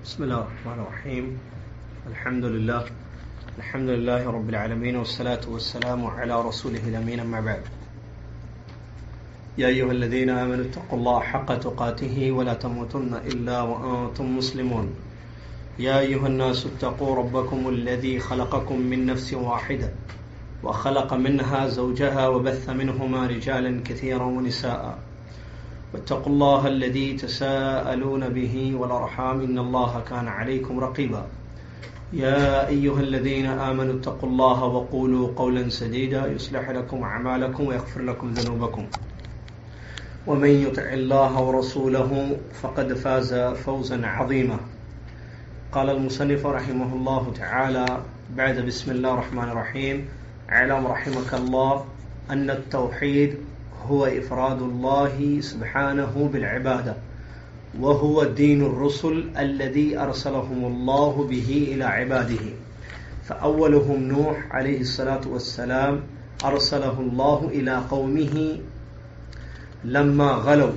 بسم الله الرحمن الرحيم. الحمد لله رب العالمين، والصلاة والسلام على رسوله الأمين، أما بعد. يا أيها الذين آمنوا اتقوا الله حق تقاته ولا تموتن إلا وأنتم مسلمون. يا أيها الناس اتقوا ربكم الذي خلقكم من نفس واحدة وخلق منها زوجها وبث منهما رجالا كثيرا ونساء، واتقوا الله الذي تساءلون به والأرحام إن الله كان عليكم رقيبا. يا أيها الذين آمنوا اتقوا الله وقولوا قولا سديدا يصلح لكم أعمالكم ويغفر لكم ذنوبكم، ومن يطع الله ورسوله فقد فاز فوزا عظيما. قال المصنف رحمه الله تعالى بعد بسم الله الرحمن الرحيم: اعلم رحمك الله أن التوحيد هو إفراد الله سبحانه بالعبادة، وهو دين الرسل الذي أرسلهم الله به إلى عباده، فأولهم نوح عليه الصلاة والسلام أرسله الله إلى قومه لما غلوا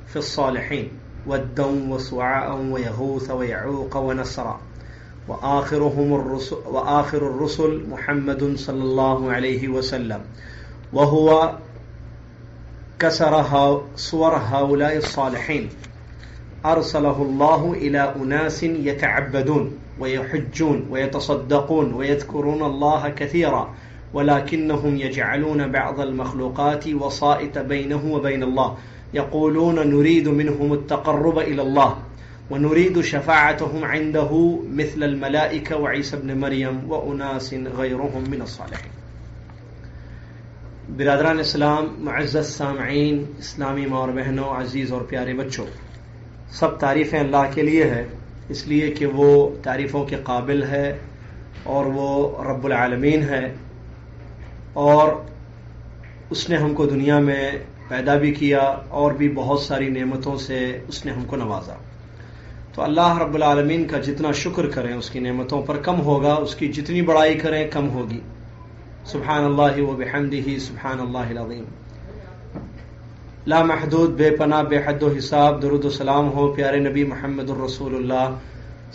في الصالحين ودوا وسواعا ويغوث ويعوق ونسرا، وآخر الرسل محمد صلى الله عليه وسلم، وهو كسر صور هؤلاء الصالحين أرسله الله إلى أناس يتعبدون ويحجون ويتصدقون ويذكرون الله كثيرا، ولكنهم يجعلون بعض المخلوقات وسائط بينه وبين الله، يقولون نريد منهم التقرب إلى الله ونريد شفاعتهم عنده مثل الملائكة وعيسى ابن مريم وأناس غيرهم من الصالحين. برادران اسلام، معزز سامعین، اسلامی ماں اور بہنوں، عزیز اور پیارے بچوں، سب تعریفیں اللہ کے لیے ہے، اس لیے کہ وہ تعریفوں کے قابل ہے اور وہ رب العالمین ہے، اور اس نے ہم کو دنیا میں پیدا بھی کیا اور بھی بہت ساری نعمتوں سے اس نے ہم کو نوازا. تو اللہ رب العالمین کا جتنا شکر کریں اس کی نعمتوں پر کم ہوگا، اس کی جتنی بڑائی کریں کم ہوگی. سبحان اللہ و بحمدہ سبحان اللہ العظیم. لا محدود، بے پناہ، بے حد و حساب درود و سلام ہو پیارے نبی محمد الرسول اللہ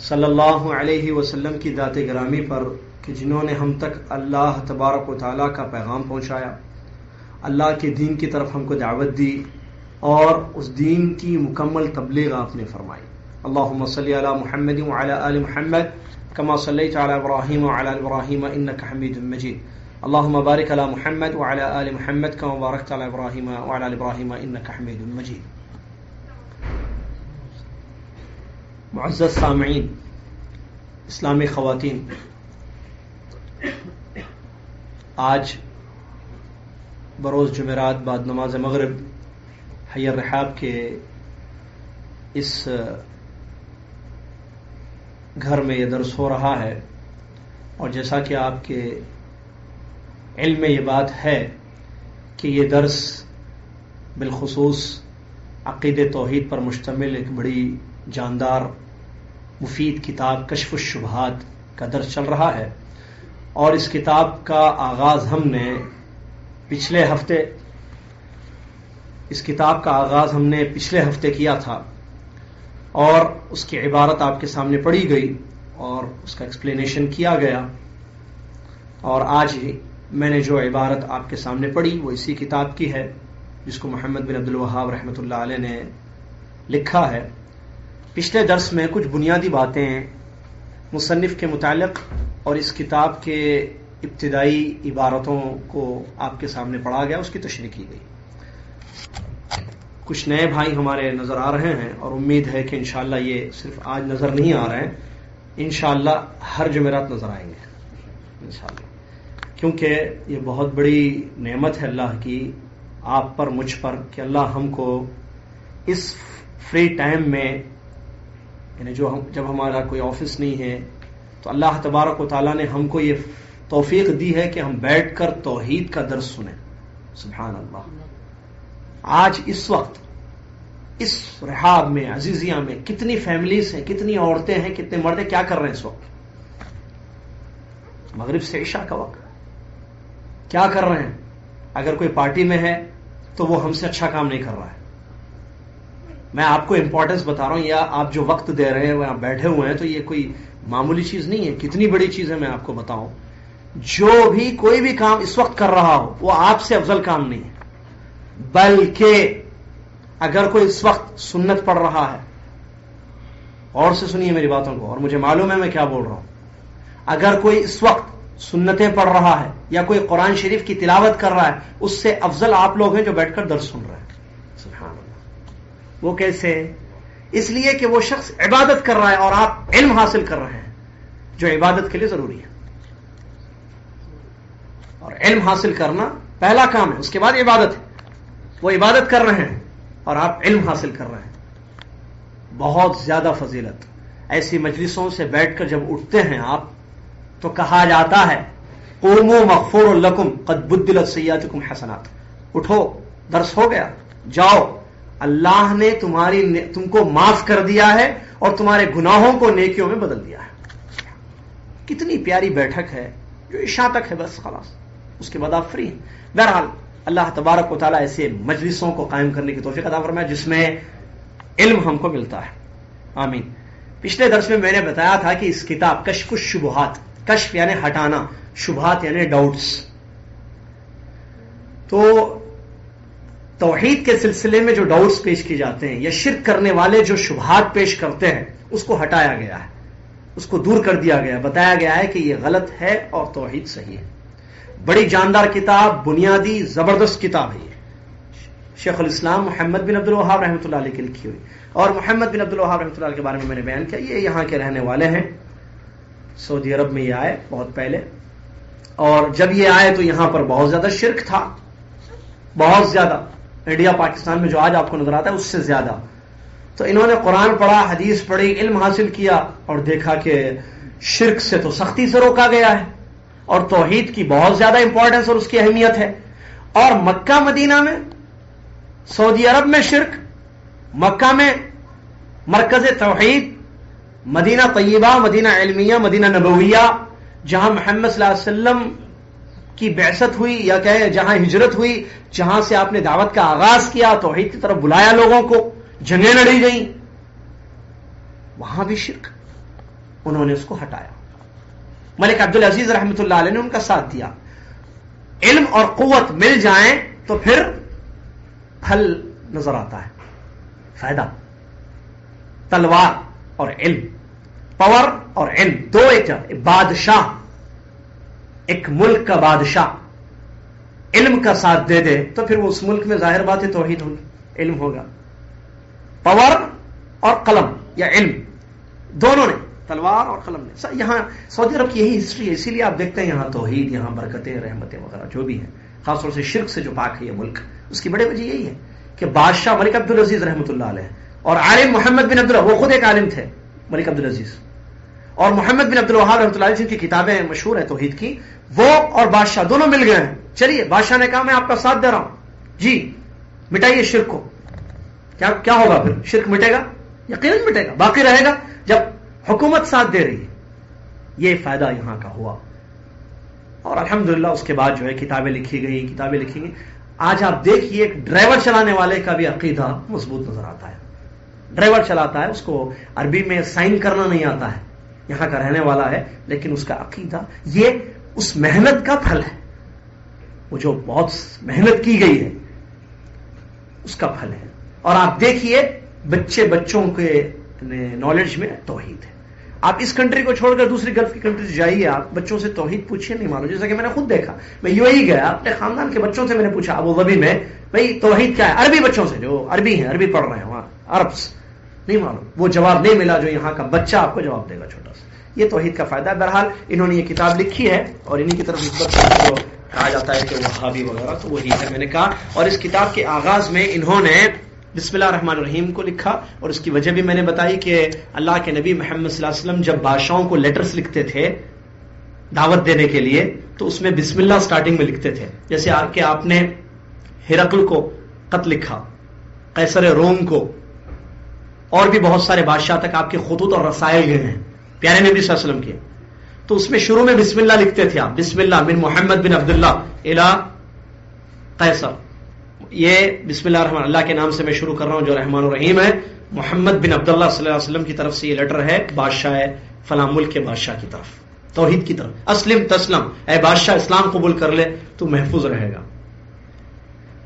صلی اللہ علیہ وسلم کی ذات گرامی پر، کہ جنہوں نے ہم تک اللہ تبارک و تعالیٰ کا پیغام پہنچایا، اللہ کے دین کی طرف ہم کو دعوت دی، اور اس دین کی مکمل تبلیغ آپ نے فرمائی. اللہم صلی علی محمد وعلی آل محمد کما صلیت علی ابراہیم وعلی آل ابراہیم انک حمید مجید. اللہم بارک علی محمد وعلی آل محمد کما بارکت علی ابراہیم وعلی آل ابراہیم انک حمید مجید. معزز سامعین، اسلامی خواتین، آج بروز جمعرات بعد نماز مغرب حی الرحاب کے اس گھر میں یہ درس ہو رہا ہے، اور جیسا کہ آپ کے علم میں یہ بات ہے کہ یہ درس بالخصوص عقید توحید پر مشتمل ایک بڑی جاندار مفید کتاب کشف الشبہات کا درس چل رہا ہے، اور اس کتاب کا آغاز ہم نے پچھلے ہفتے کیا تھا، اور اس کی عبارت آپ کے سامنے پڑھی گئی اور اس کا ایکسپلینیشن کیا گیا. اور آج میں نے جو عبارت آپ کے سامنے پڑھی وہ اسی کتاب کی ہے جس کو محمد بن عبد الوہاب رحمۃ اللہ علیہ نے لکھا ہے. پچھلے درس میں کچھ بنیادی باتیں مصنف کے متعلق اور اس کتاب کے ابتدائی عبارتوں کو آپ کے سامنے پڑھا گیا، اس کی تشریح کی گئی. کچھ نئے بھائی ہمارے نظر آ رہے ہیں، اور امید ہے کہ انشاءاللہ یہ صرف آج نظر نہیں آ رہے ہیں، انشاءاللہ ہر جمعرات نظر آئیں گے انشاءاللہ، کیونکہ یہ بہت بڑی نعمت ہے اللہ کی آپ پر، مجھ پر، کہ اللہ ہم کو اس فری ٹائم میں، یعنی جب ہمارا کوئی آفس نہیں ہے، تو اللہ تبارک و تعالیٰ نے ہم کو یہ توفیق دی ہے کہ ہم بیٹھ کر توحید کا درس سنیں. سبحان اللہ. آج اس وقت اس رحاب میں، عزیزیہ میں کتنی فیملیز ہیں، کتنی عورتیں ہیں، کتنے مرد ہیں، کیا کر رہے ہیں اس وقت؟ مغرب سے عشاء کا وقت کیا کر رہے ہیں؟ اگر کوئی پارٹی میں ہے تو وہ ہم سے اچھا کام نہیں کر رہا ہے. میں آپ کو امپورٹنس بتا رہا ہوں، یا آپ جو وقت دے رہے ہیں وہاں بیٹھے ہوئے ہیں، تو یہ کوئی معمولی چیز نہیں ہے. کتنی بڑی چیز ہے میں آپ کو بتاؤں. جو بھی کوئی بھی کام اس وقت کر رہا ہو وہ آپ سے افضل کام نہیں ہے، بلکہ اگر کوئی اس وقت سنت پڑھ رہا ہے، اور سے سنیے میری باتوں کو، اور مجھے معلوم ہے میں کیا بول رہا ہوں، اگر کوئی اس وقت سنتیں پڑھ رہا ہے یا کوئی قرآن شریف کی تلاوت کر رہا ہے، اس سے افضل آپ لوگ ہیں جو بیٹھ کر درس سن رہے ہیں. سبحان اللہ. وہ کیسے؟ اس لیے کہ وہ شخص عبادت کر رہا ہے اور آپ علم حاصل کر رہے ہیں جو عبادت کے لیے ضروری ہے. اور علم حاصل کرنا پہلا کام ہے، اس کے بعد عبادت ہے. وہ عبادت کر رہے ہیں اور آپ علم حاصل کر رہے ہیں. بہت زیادہ فضیلت. ایسی مجلسوں سے بیٹھ کر جب اٹھتے ہیں آپ تو کہا جاتا ہے قوموا مغفور لکم قد بدلت سیئاتکم حسنات. اٹھو، درس ہو گیا، جاؤ، اللہ نے تم کو معاف کر دیا ہے اور تمہارے گناہوں کو نیکیوں میں بدل دیا ہے. کتنی پیاری بیٹھک ہے جو عشاء تک ہے، بس خلاص، اس کے بعد آپ فری ہیں. بہرحال اللہ تبارک و تعالیٰ ایسے مجلسوں کو قائم کرنے کی توفیق عطا فرمائے جس میں علم ہم کو ملتا ہے. آمین. پچھلے درس میں نے بتایا تھا کہ اس کتاب کشف الشبہات، کشف یعنی ہٹانا، شبہات یعنی ڈاؤٹس، تو توحید کے سلسلے میں جو ڈاؤٹس پیش کی جاتے ہیں یا شرک کرنے والے جو شبہات پیش کرتے ہیں اس کو ہٹایا گیا ہے، اس کو دور کر دیا گیا، بتایا گیا ہے کہ یہ غلط ہے اور توحید صحیح ہے. بڑی جاندار کتاب، بنیادی زبردست کتاب ہے یہ، شیخ الاسلام محمد بن عبد الوہاب رحمۃ اللہ علیہ کی لکھی ہوئی. اور محمد بن عبد الوہاب رحمۃ اللہ علیہ کے بارے میں میں نے بیان کیا، یہ یہاں کے رہنے والے ہیں، سعودی عرب میں یہ آئے بہت پہلے، اور جب یہ آئے تو یہاں پر بہت زیادہ شرک تھا، بہت زیادہ. انڈیا پاکستان میں جو آج آپ کو نظر آتا ہے اس سے زیادہ. تو انہوں نے قرآن پڑھا، حدیث پڑھی، علم حاصل کیا اور دیکھا کہ شرک سے تو سختی سے روکا گیا ہے اور توحید کی بہت زیادہ امپورٹنس اور اس کی اہمیت ہے. اور مکہ مدینہ میں، سعودی عرب میں شرک، مکہ میں مرکز توحید، مدینہ طیبہ، مدینہ علمیہ، مدینہ نبویہ، جہاں محمد صلی اللہ علیہ وسلم کی بعثت ہوئی، یا کہیں جہاں ہجرت ہوئی، جہاں سے آپ نے دعوت کا آغاز کیا، توحید کی طرف بلایا لوگوں کو، جنگیں لڑی گئیں، وہاں بھی شرک. انہوں نے اس کو ہٹایا. ملک عبدالعزیز رحمۃ اللہ علیہ نے ان کا ساتھ دیا. علم اور قوت مل جائیں تو پھر پھل نظر آتا ہے، فائدہ. تلوار اور علم، پاور اور علم، دو ایک جگہ. بادشاہ، ایک ملک کا بادشاہ علم کا ساتھ دے دے تو پھر وہ اس ملک میں ظاہر بات ہے توحید ہوگی، علم ہوگا. پاور اور قلم یا علم دونوں نے، تلوار اور قلم نے. یہاں سعودی عرب کی یہی ہسٹری ہے، اسی لیے آپ دیکھتے ہیں یہاں توحید، یہاں برکتیں، رحمتیں وغیرہ جو بھی ہیں، خاص طور سے شرک سے جو پاک ہے یہ ملک. اس کی بڑی وجہ یہی ہے کہ بادشاہ ملک عبدالعزیز رحمۃ اللہ علیہ اور عالم محمد بن عبداللہ، وہ خود ایک عالم تھے ملک عبدالعزیز، اور محمد بن عبد الوہاب رحمۃ اللہ علیہ جن کی کتابیں مشہور ہیں توحید کی، وہ اور بادشاہ دونوں مل گئے ہیں. چلیے، بادشاہ نے کہا میں آپ کا ساتھ دے رہا ہوں، جی مٹائیے شرک کو. کیا ہوگا پھر؟ شرک مٹے گا؟ یقیناً مٹے گا، باقی رہے گا جب حکومت ساتھ دے رہی ہے. یہ فائدہ یہاں کا ہوا. اور الحمدللہ اس کے بعد جو ہے کتابیں لکھی گئی. آج آپ دیکھیے ایک ڈرائیور چلانے والے کا بھی عقیدہ مضبوط نظر آتا ہے. ڈرائیور چلاتا ہے، اس کو عربی میں سائن کرنا نہیں آتا ہے، یہاں کا رہنے والا ہے، لیکن اس کا عقیدہ یہ اس محنت کا پھل ہے. وہ جو بہت محنت کی گئی ہے اس کا پھل ہے. اور آپ دیکھیے بچوں کے نالج میں توحید ہے. آپ اس کنٹری کو چھوڑ کر دوسری گلف کی کنٹری جائیے، آپ بچوں سے توحید پوچھیے، نہیں معلوم. جیسا کہ میں نے خود دیکھا، میں یو اے ای گیا، اپنے خاندان کے بچوں سے میں نے پوچھا ابو ظبی میں، بھائی توحید کیا ہے؟ عربی بچوں سے جو عربی ہیں، عربی پڑھ رہے ہیں وہاں، عربس، نہیں معلوم. وہ جواب نہیں ملا جو یہاں کا بچہ آپ کو جواب دے گا چھوٹا سا. یہ توحید کا فائدہ ہے. بہرحال انہوں نے یہ کتاب لکھی ہے اور انہی کی طرف نسبت جو کہا جاتا ہے کہ وہابی وغیرہ، تو وہی ہے میں نے کہا. اور اس کتاب کے آغاز میں انہوں نے بسم اللہ الرحمن الرحیم کو لکھا، اور اس کی وجہ بھی میں نے بتائی کہ اللہ کے نبی محمد صلی اللہ علیہ وسلم جب بادشاہوں کو لیٹرز لکھتے تھے دعوت دینے کے لیے تو اس میں بسم اللہ سٹارٹنگ میں لکھتے تھے. جیسے کہ آپ نے ہرقل کو خط لکھا، قیصر روم کو، اور بھی بہت سارے بادشاہ تک آپ کے خطوط اور رسائل گئے ہیں پیارے نبی صلی اللہ علیہ وسلم کے. تو اس میں شروع میں بسم اللہ لکھتے تھے آپ، بسم اللہ من محمد بن عبداللہ الی قیصر، یہ بسم اللہ الرحمن، اللہ کے نام سے میں شروع کر رہا ہوں جو رحمان الرحیم ہے. محمد بن عبداللہ صلی اللہ علیہ وسلم کی طرف سے یہ لیٹر ہے بادشاہ فلاں ملک کے بادشاہ کی طرف، توحید کی طرف. اسلم تسلم، اے بادشاہ اسلام قبول کر لے تو محفوظ رہے گا.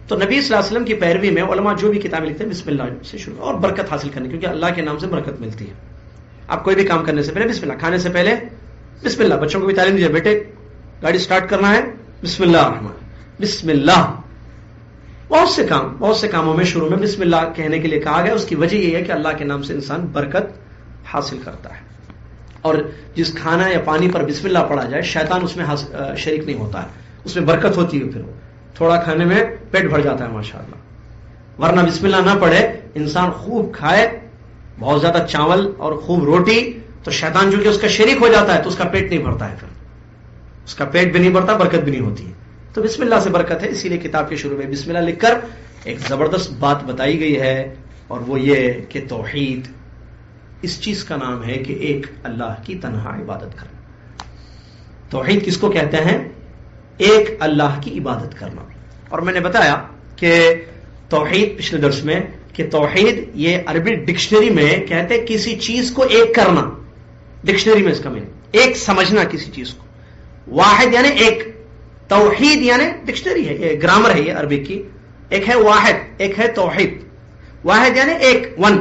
تو نبی صلی اللہ علیہ وسلم کی پیروی میں علماء جو بھی کتابیں لکھتے ہیں بسم اللہ سے شروع، اور برکت حاصل کرنے، کیونکہ اللہ کے نام سے برکت ملتی ہے. آپ کوئی بھی کام کرنے سے پہلے بسم اللہ، کھانے سے پہلے بسم اللہ. بچوں کو بھی تعلیم دیجیے، بیٹے گاڑی سٹارٹ کرنا ہے بسم اللہ الرحمن بسم اللہ. بہت سے کاموں میں شروع میں بسم اللہ کہنے کے لیے کہا گیا. اس کی وجہ یہ ہے کہ اللہ کے نام سے انسان برکت حاصل کرتا ہے. اور جس کھانا یا پانی پر بسم اللہ پڑھا جائے شیطان اس میں شریک نہیں ہوتا ہے، اس میں برکت ہوتی ہے. پھر وہ تھوڑا کھانے میں پیٹ بھر جاتا ہے ماشاءاللہ. ورنہ بسم اللہ نہ پڑھے انسان خوب کھائے بہت زیادہ چاول اور خوب روٹی تو شیطان جو کہ اس کا شریک ہو جاتا ہے تو اس کا پیٹ نہیں بھرتا ہے، پھر اس کا پیٹ بھی نہیں بھرتا، برکت بھی نہیں ہوتی ہے. تو بسم اللہ سے برکت ہے. اسی لیے کتاب کے شروع میں بسم اللہ لکھ کر ایک زبردست بات بتائی گئی ہے، اور وہ یہ کہ توحید اس چیز کا نام ہے کہ ایک اللہ کی تنہا عبادت کرنا. توحید کس کو کہتے ہیں؟ ایک اللہ کی عبادت کرنا. اور میں نے بتایا کہ توحید پچھلے درس میں کہ توحید یہ عربی ڈکشنری میں کہتے کسی چیز کو ایک کرنا. ڈکشنری میں اس کا میننگ ایک سمجھنا کسی چیز کو. واحد یعنی ایک، توحید یعنی ڈکشنری ہے، یہ گرامر ہے یہ عربی کی. ایک ہے واحد، ایک ہے توحید. واحد یعنی ایک، 1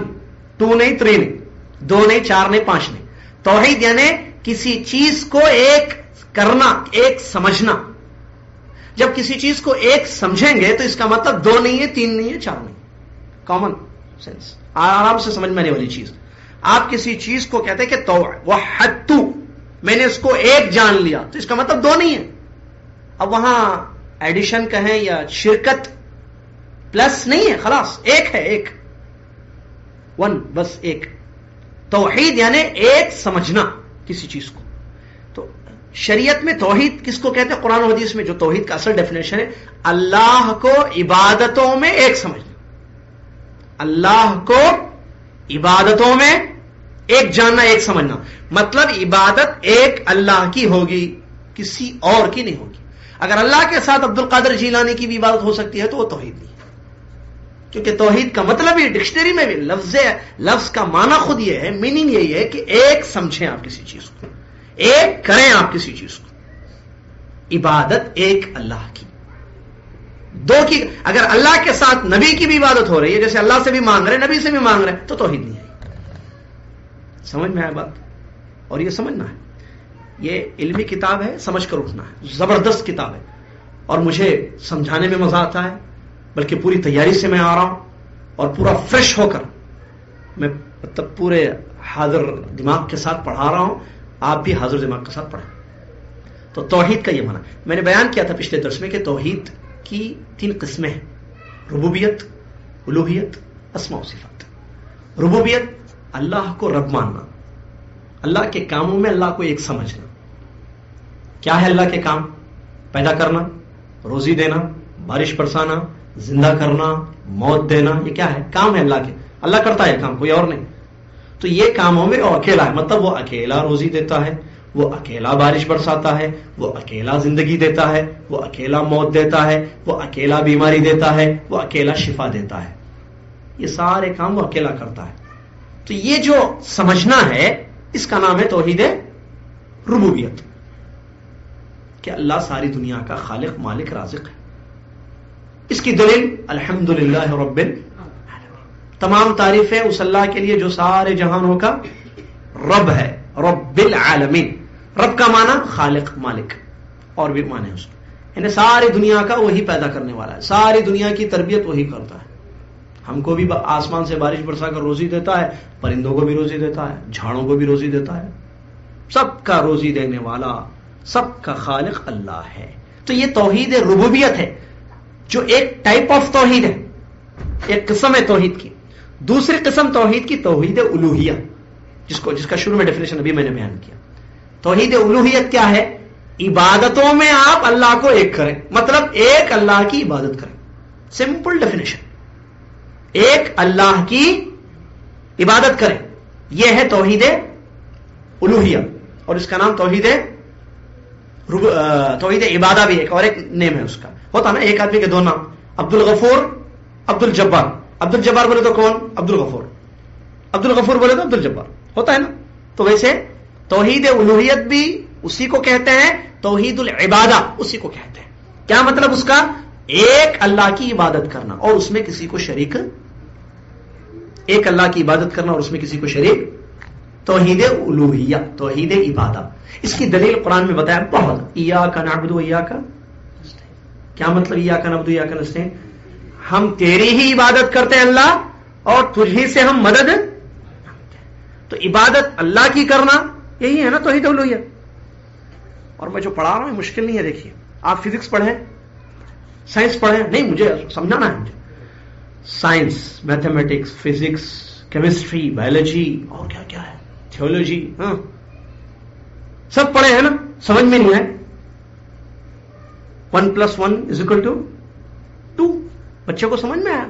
2 نہیں 3 نہیں، 2 نہیں 4 نہیں 5 نہیں. توحید یعنی کسی چیز کو ایک کرنا، ایک سمجھنا. جب کسی چیز کو ایک سمجھیں گے تو اس کا مطلب 2 نہیں ہے 3 نہیں ہے 4 نہیں. کامن سینس، آرام سے سمجھ میں آنے والی چیز. آپ کسی چیز کو کہتے ہیں کہ وحدت، میں نے اس کو ایک جان لیا، تو اس کا مطلب 2 نہیں ہے. اب وہاں ایڈیشن کہیں یا شرکت پلس نہیں ہے، خلاص ایک ہے، ایک 1 بس ایک. توحید یعنی ایک سمجھنا کسی چیز کو. تو شریعت میں توحید کس کو کہتے ہیں؟ قرآن و حدیث میں جو توحید کا اصل ڈیفینیشن ہے اللہ کو عبادتوں میں ایک سمجھنا. اللہ کو عبادتوں میں ایک جاننا، ایک سمجھنا. مطلب عبادت ایک اللہ کی ہوگی، کسی اور کی نہیں ہوگی. اگر اللہ کے ساتھ عبد القادر جیلانی کی بھی عبادت ہو سکتی ہے تو وہ توحید نہیں ہے. کیونکہ توحید کا مطلب یہ ڈکشنری میں بھی لفظ کا معنی خود یہ ہے، میننگ یہی ہے کہ ایک سمجھیں آپ کسی چیز کو، ایک کریں آپ کسی چیز کو. عبادت ایک اللہ کی، 2 کی. اگر اللہ کے ساتھ نبی کی بھی عبادت ہو رہی ہے، جیسے اللہ سے بھی مانگ رہے نبی سے بھی مانگ رہے، تو توحید نہیں ہے. سمجھ میں آئے بات؟ اور یہ سمجھنا ہے، یہ علمی کتاب ہے، سمجھ کر اٹھنا ہے. زبردست کتاب ہے اور مجھے سمجھانے میں مزہ آتا ہے، بلکہ پوری تیاری سے میں آ رہا ہوں اور پورا فریش ہو کر میں مطلب پورے حاضر دماغ کے ساتھ پڑھا رہا ہوں. آپ بھی حاضر دماغ کے ساتھ پڑھیں. تو توحید کا یہ معنی میں نے بیان کیا تھا پچھلے درس میں کہ توحید کی 3 قسمیں ہیں: ربوبیت، الوہیت، اسماء و صفات. ربوبیت اللہ کو رب ماننا، اللہ کے کاموں میں اللہ کو ایک سمجھنا. کیا ہے اللہ کے کام؟ پیدا کرنا، روزی دینا، بارش برسانا، زندہ کرنا، موت دینا. یہ کیا ہے؟ کام ہے اللہ کے. اللہ کرتا ہے کام، کوئی اور نہیں. تو یہ کاموں میں وہ اکیلا ہے، مطلب وہ اکیلا روزی دیتا ہے، وہ اکیلا بارش برساتا ہے، وہ اکیلا زندگی دیتا ہے، وہ اکیلا موت دیتا ہے، وہ اکیلا بیماری دیتا ہے، وہ اکیلا شفا دیتا ہے. یہ سارے کام وہ اکیلا کرتا ہے. تو یہ جو سمجھنا ہے اس کا نام ہے توحید ربوبیت، کہ اللہ ساری دنیا کا خالق، مالک، رازق ہے. اس کی دلیل الحمدللہ رب العالمین. تمام تعریفیں اس اللہ کے لیے جو سارے جہانوں کا رب ہے. رب العالمین، رب کا معنی خالق، مالک، اور بھی معنی اس کے، یعنی ساری دنیا کا وہی پیدا کرنے والا ہے، ساری دنیا کی تربیت وہی کرتا ہے. ہم کو بھی آسمان سے بارش برسا کر روزی دیتا ہے، پرندوں کو بھی روزی دیتا ہے، جھاڑوں کو بھی روزی دیتا ہے. سب کا روزی دینے والا، سب کا خالق اللہ ہے. تو یہ توحید ربوبیت ہے جو ایک ٹائپ آف توحید ہے، ایک قسم ہے توحید کی. دوسری قسم توحید کی توحید الوہیہ، جس کا شروع میں ڈیفینیشن ابھی میں نے بیان کیا. توحید الوہیت کیا ہے؟ عبادتوں میں آپ اللہ کو ایک کریں، مطلب ایک اللہ کی عبادت کریں. سمپل ڈیفینیشن، ایک اللہ کی عبادت کریں. یہ ہے توحید الوہیہ، اور اس کا نام توحید عبادہ بھی ایک اور ایک نیم ہے اس کا. ہوتا نا ایک آدمی کے 2 نام، عبد الغفور، عبد الجبار. عبد الجبار بولے تو کون؟ عبد الغفور. عبد الغفور بولے تو عبد الجبار ہوتا ہے نا. تو ویسے توحید الوہیت بھی اسی کو کہتے ہیں، توحید العبادہ اسی کو کہتے ہیں. کیا مطلب اس کا؟ ایک اللہ کی عبادت کرنا اور اس میں کسی کو شریک، ایک اللہ کی عبادت کرنا اور اس میں کسی کو شریک، توحید الوہیہ، توحید عبادہ. اس کی دلیل قرآن میں بتایا بہت. ایاک نعبد و ایاک نستعین. کیا مطلب ایاک نعبد و ایاک نستعین؟ ہم تیری ہی عبادت کرتے ہیں اللہ، اور تجھی سے ہم مدد. تو عبادت اللہ کی کرنا یہی ہے نا توحید الوہیہ. اور میں جو پڑھا رہا ہوں مشکل نہیں ہے. دیکھیے آپ فزکس پڑھیں، سائنس پڑھیں، نہیں مجھے سمجھانا ہے. مجھے science, mathematics, physics, chemistry, biology اور کیا کیا ہے، تھیولوجی، ہاں سب پڑھے ہیں نا. سمجھ میں نہیں ہے 1+1=2. بچے کو سمجھ میں آیا.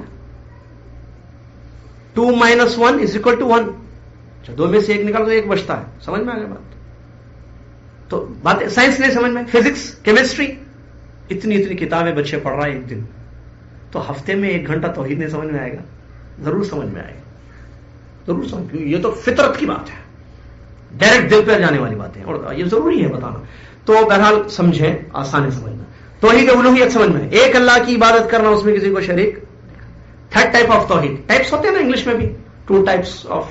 2 - 1 = 1. دو میں سے ایک نکال تو ایک بچتا ہے. سمجھ میں آ گیا بات؟ تو بات سائنس نہیں سمجھ میں، فزکس، کیمسٹری، اتنی کتابیں بچے پڑھ رہا ہے ایک دن. تو ہفتے میں 1 گھنٹہ توحید نہیں سمجھ میں آئے گا؟ ضرور سمجھ میں آئے گا، ضرور سمجھ. یہ تو فطرت کی بات ہے، ڈائریکٹ دل پہ جانے والی باتیں، اور یہ ضروری ہے بتانا. تو بہرحال سمجھیں، آسان ہے سمجھنا. توحید الوہیت سمجھ میں، ایک اللہ کی عبادت کرنا، اس میں کسی کو شریک. تھرڈ ٹائپ آف توحید، ٹائپس ہوتے ہیں نا انگلش میں بھی، 2 types آف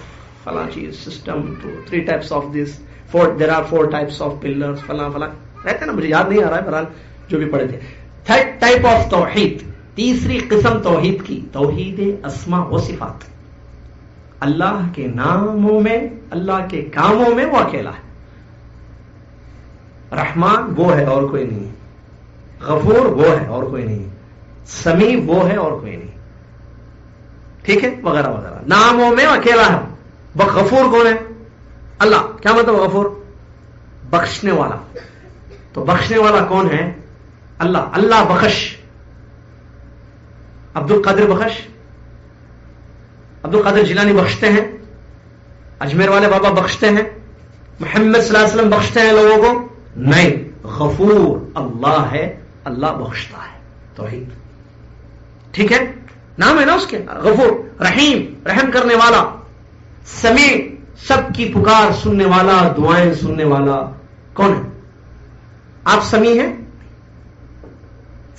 فلاں چیز system, 3 types of this, 4 there are 4 types of pillars, فلاں فلاں رہتے ہیں نا. مجھے یاد نہیں آ رہا ہے، بہرحال جو بھی پڑھے تھے. تھرڈ ٹائپ آف توحید، تیسری قسم توحید کی، توحید اسماء و صفات. اللہ کے ناموں میں، اللہ کے کاموں میں وہ اکیلا ہے. رحمان وہ ہے اور کوئی نہیں، غفور وہ ہے اور کوئی نہیں، سمیع وہ ہے اور کوئی نہیں، ٹھیک ہے، وغیرہ وغیرہ. ناموں میں اکیلا ہے. غفور کون ہے؟ اللہ. کیا مطلب غفور؟ بخشنے والا. تو بخشنے والا کون ہے؟ اللہ. اللہ بخش. عبد القادر بخش، عبد القادر جیلانی بخشتے ہیں، اجمیر والے بابا بخشتے ہیں، محمد صلی اللہ علیہ وسلم بخشتے ہیں لوگوں کو؟ نہیں. غفور اللہ ہے، اللہ بخشتا ہے. توحید. ٹھیک ہے، نام ہے نا اس کے. غفور. رحیم، رحم کرنے والا. سمیع، سب کی پکار سننے والا، دعائیں سننے والا. کون ہے؟ آپ سمیع ہیں؟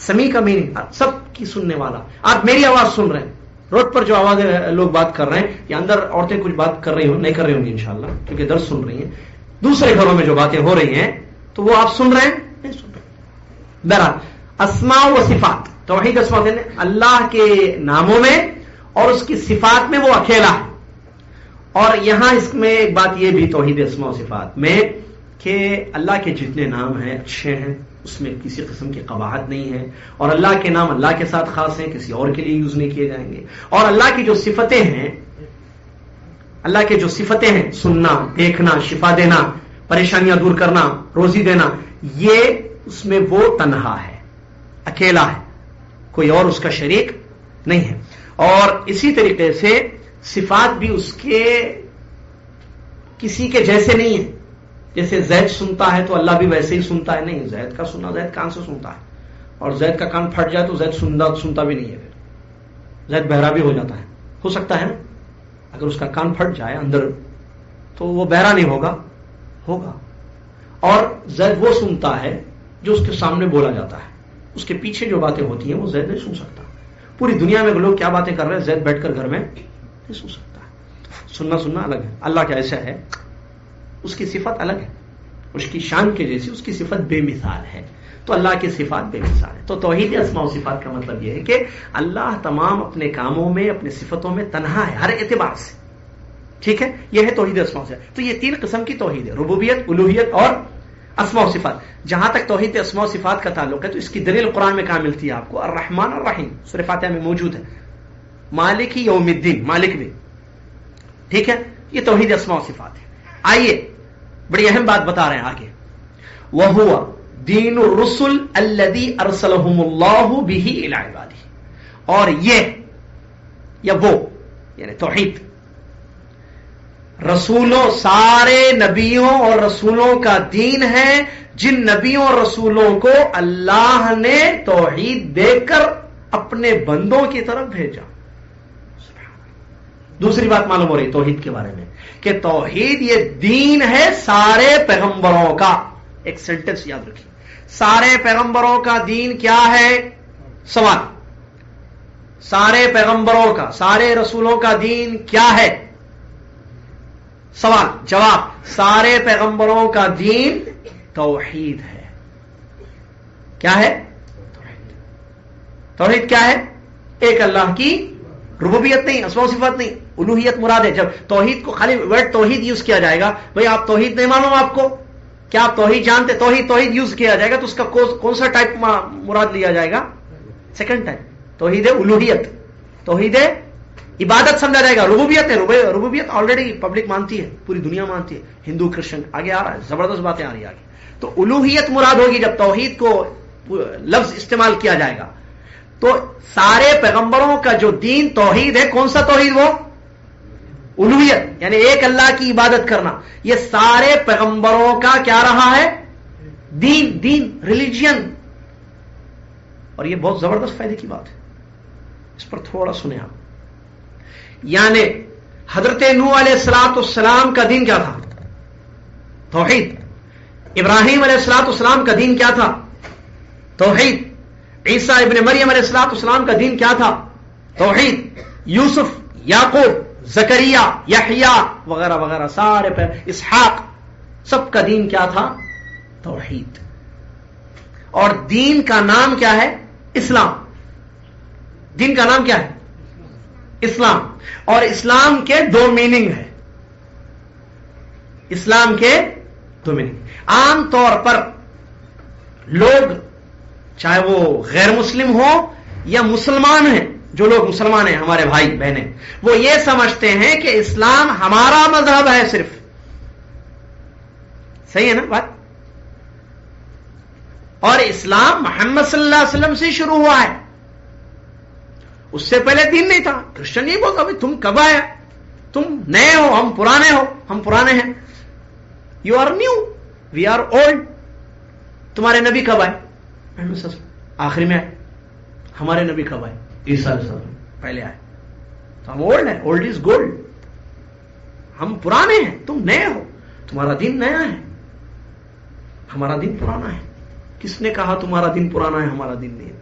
سمیع کا میننگ سب کی سننے والا. آپ میری آواز سن رہے ہیں، روڈ پر جو آوازیں لوگ بات کر رہے ہیں، یا اندر عورتیں کچھ بات کر رہی ہوں، نہیں کر رہی ہوں گی انشاءاللہ کیونکہ درس سن رہی ہیں. دوسرے گھروں میں جو باتیں ہو رہی ہیں تو وہ آپ سن رہے ہیں؟ نہیں سن رہے. بہرحال اسماء و صفات، توحید اسماء و صفات، اللہ کے ناموں میں اور اس کی صفات میں وہ اکیلا ہے. اور یہاں اس میں ایک بات یہ بھی توحید اسماء و صفات میں کہ اللہ کے جتنے نام ہیں اچھے ہیں، اس میں کسی قسم کی قباحت نہیں ہے، اور اللہ کے نام اللہ کے ساتھ خاص ہیں، کسی اور کے لیے یوز نہیں کیے جائیں گے. اور اللہ کی جو صفتیں ہیں، اللہ کے جو صفتیں ہیں، سننا، دیکھنا، شفا دینا، پریشانیاں دور کرنا، روزی دینا، یہ اس میں وہ تنہا ہے، اکیلا ہے، کوئی اور اس کا شریک نہیں ہے. اور اسی طریقے سے صفات بھی اس کے کسی کے جیسے نہیں ہے. جیسے زید سنتا ہے تو اللہ بھی ویسے ہی سنتا ہے. نہیں، زید کا سننا زید کان سے سنتا ہے، اور زید کا کان پھٹ جائے تو زید سنتا بھی نہیں ہے. پھر زید بہرا بھی ہو جاتا ہے، ہو سکتا ہے نا. اگر اس کا کان پھٹ جائے اندر تو وہ بہرا نہیں ہوگا. اور زید وہ سنتا ہے جو اس کے سامنے بولا جاتا ہے، اس کے پیچھے جو باتیں ہوتی ہیں وہ زید نہیں سن سکتا. پوری دنیا میں لوگ کیا باتیں کر رہے ہیں، زید بیٹھ کر گھر میں نہیں سن سکتا. سننا الگ ہے. اللہ کا ایسا ہے، اس کی صفت الگ ہے، اس کی شان کے جیسی اس کی صفت بے مثال ہے. تو اللہ کی صفات بے مثال ہے. تو توحید اسماء و صفات کا مطلب یہ ہے کہ اللہ تمام اپنے کاموں میں، اپنے صفتوں میں تنہا ہے ہر اعتبار سے. ٹھیک ہے، یہ ہے توحید اسماء و صفات. تو یہ 3 قسم کی توحید ہے، ربوبیت، الوہیت اور اسماء و صفات. جہاں تک توحید اسماء و صفات کا تعلق ہے تو اس کی دلیل قرآن میں کہاں ملتی ہے آپ کو؟ الرحمن الرحیم سورہ فاتحہ میں موجود ہے. مالک یوم الدین، مالک بھی. ٹھیک ہے، یہ توحید اسماء و صفات ہے. آئیے بڑی اہم بات بتا رہے ہیں آگے. وَهُوَ دین الرسل الذی ارسلہم اللہ بہ الی عبادہ. اور یہ یا وہ یعنی توحید رسولوں، سارے نبیوں اور رسولوں کا دین ہے، جن نبیوں اور رسولوں کو اللہ نے توحید دے کر اپنے بندوں کی طرف بھیجا. دوسری بات معلوم ہو رہی توحید کے بارے میں کہ توحید یہ دین ہے سارے پیغمبروں کا. ایک سینٹنس یاد رکھیے, سارے پیغمبروں کا دین کیا ہے؟ سوال. سارے پیغمبروں کا, سارے رسولوں کا دین کیا ہے؟ سوال. جواب, سارے پیغمبروں کا دین توحید ہے. کیا ہے؟ توحید کیا ہے؟ ایک اللہ کی ربوبیت نہیں, اسماء و صفات نہیں, الوہیت مراد ہے. جب توحید کو خالی ورڈ توحید یوز کیا جائے گا, بھئی آپ توحید نہیں معلوم آپ کو, کیا آپ توحید جانتے؟ توحید یوز کیا جائے گا تو اس کا کون سا ٹائپ مراد لیا جائے گا؟ Second type. توحید الوہیت, توحید عبادت سمجھا جائے گا. ربوبیت ہے, ربوبیت آلریڈی پبلک مانتی ہے, پوری دنیا مانتی ہے, ہندو کرسچن آگے آ رہا ہے, زبردست باتیں آ رہی ہیں آگے. تو الوہیت مراد ہوگی جب توحید کو لفظ استعمال کیا جائے گا. تو سارے پیغمبروں کا جو دین توحید ہے, کون سا توحید؟ وہ الوہیت, یعنی ایک اللہ کی عبادت کرنا. یہ سارے پیغمبروں کا کیا رہا ہے؟ دین, ریلیجن. اور یہ بہت زبردست فائدے کی بات ہے, اس پر تھوڑا سنیں آپ. یعنی حضرت نوح علیہ السلام کا دین کیا تھا؟ توحید. ابراہیم علیہ السلام کا دین کیا تھا؟ توحید. عیسیٰ ابن مریم علیہ السلام کا دین کیا تھا؟ توحید. یوسف, یعقوب, زکریا, یحییٰ وغیرہ وغیرہ سارے اسحاق, سب کا دین کیا تھا؟ توحید. اور دین کا نام کیا ہے؟ اسلام. دین کا نام کیا ہے؟ اسلام. اور اسلام کے دو میننگ ہیں. اسلام کے دو میننگ. عام طور پر لوگ, چاہے وہ غیر مسلم ہو یا مسلمان ہیں, جو لوگ مسلمان ہیں ہمارے بھائی بہنیں, وہ یہ سمجھتے ہیں کہ اسلام ہمارا مذہب ہے صرف. صحیح ہے نا بات؟ اور اسلام محمد صلی اللہ علیہ وسلم سے شروع ہوا ہے, اس سے پہلے دین نہیں تھا. کرسچن یہ بولتا بھائی تم کب آیا, تم نئے ہو, ہم پرانے ہو, ہم پرانے ہیں. You are new, we are old. تمہارے نبی کب آئے؟ آخری میں آئے. ہمارے نبی کب آئے؟ عیسیٰ علیہ السلام پہلے آئے. تو ہم اولڈ ہیں, اولڈ از گولڈ. ہم پرانے ہیں, تم نئے ہو, تمہارا دین نیا ہے, ہمارا دین پرانا ہے. کس نے کہا تمہارا دین پرانا ہے ہمارا دین نہیں ہے؟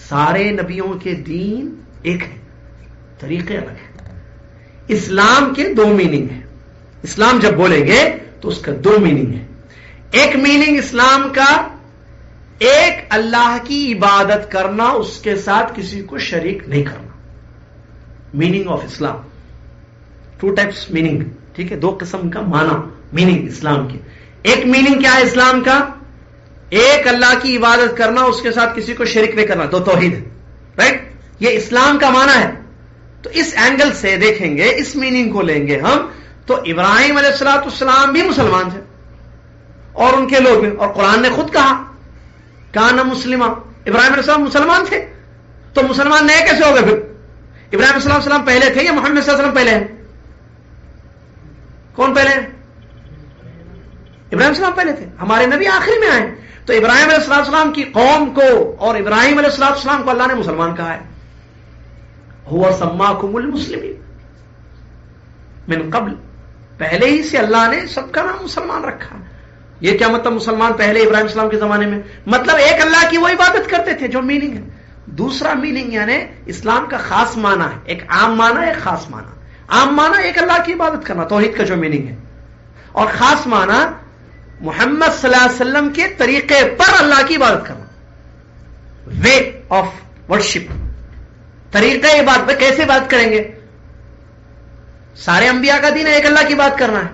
سارے نبیوں کے دین ایک ہے, طریقے الگ ہیں. اسلام کے دو میننگ ہیں. اسلام جب بولیں گے تو اس کا دو میننگ ہے. ایک میننگ اسلام کا ایک اللہ کی عبادت کرنا, اس کے ساتھ کسی کو شریک نہیں کرنا. Meaning of Islam, two types meaning, ٹھیک ہے, دو قسم کا معنی میننگ اسلام کی. ایک میننگ کیا ہے اسلام کا؟ ایک اللہ کی عبادت کرنا, اس کے ساتھ کسی کو شریک نہیں کرنا, تو توحید ہے. رائٹ, یہ اسلام کا معنی ہے. تو اس اینگل سے دیکھیں گے, اس میننگ کو لیں گے ہم, تو ابراہیم علیہ السلام بھی مسلمان تھے اور ان کے لوگ بھی, اور قرآن نے خود کہا کانا مسلمہ, ابراہیم علیہ السلام مسلمان تھے. تو مسلمان نئے کیسے ہو گئے پھر؟ ابراہیم علیہ السلام پہلے تھے یا محمد صلی اللہ علیہ وسلم پہلے ہیں؟ کون پہلے ہیں؟ ابراہیم علیہ السلام پہلے تھے, ہمارے نبی آخری میں آئے. تو ابراہیم علیہ السلام کی قوم کو اور ابراہیم علیہ السلام کو اللہ نے مسلمان کہا ہے. ہوا سماکم المسلمین من قبل, پہلے ہی سے اللہ نے سب کا نام مسلمان رکھا. یہ کیا مطلب مسلمان پہلے ابراہیم السلام کے زمانے میں؟ مطلب ایک اللہ کی وہ عبادت کرتے تھے, جو میننگ ہے. دوسرا میننگ یعنی اسلام کا خاص معنی ہے, ایک عام معنی, ایک خاص معنی. عام معنی ایک اللہ کی عبادت کرنا, توحید کا جو میننگ ہے, اور خاص معنی محمد صلی اللہ علیہ وسلم کے طریقے پر اللہ کی عبادت کرنا. وے آف ورشپ, طریقہ عبادت. کیسے بات کریں گے؟ سارے انبیاء کا دین ہے ایک اللہ کی بات کرنا ہے.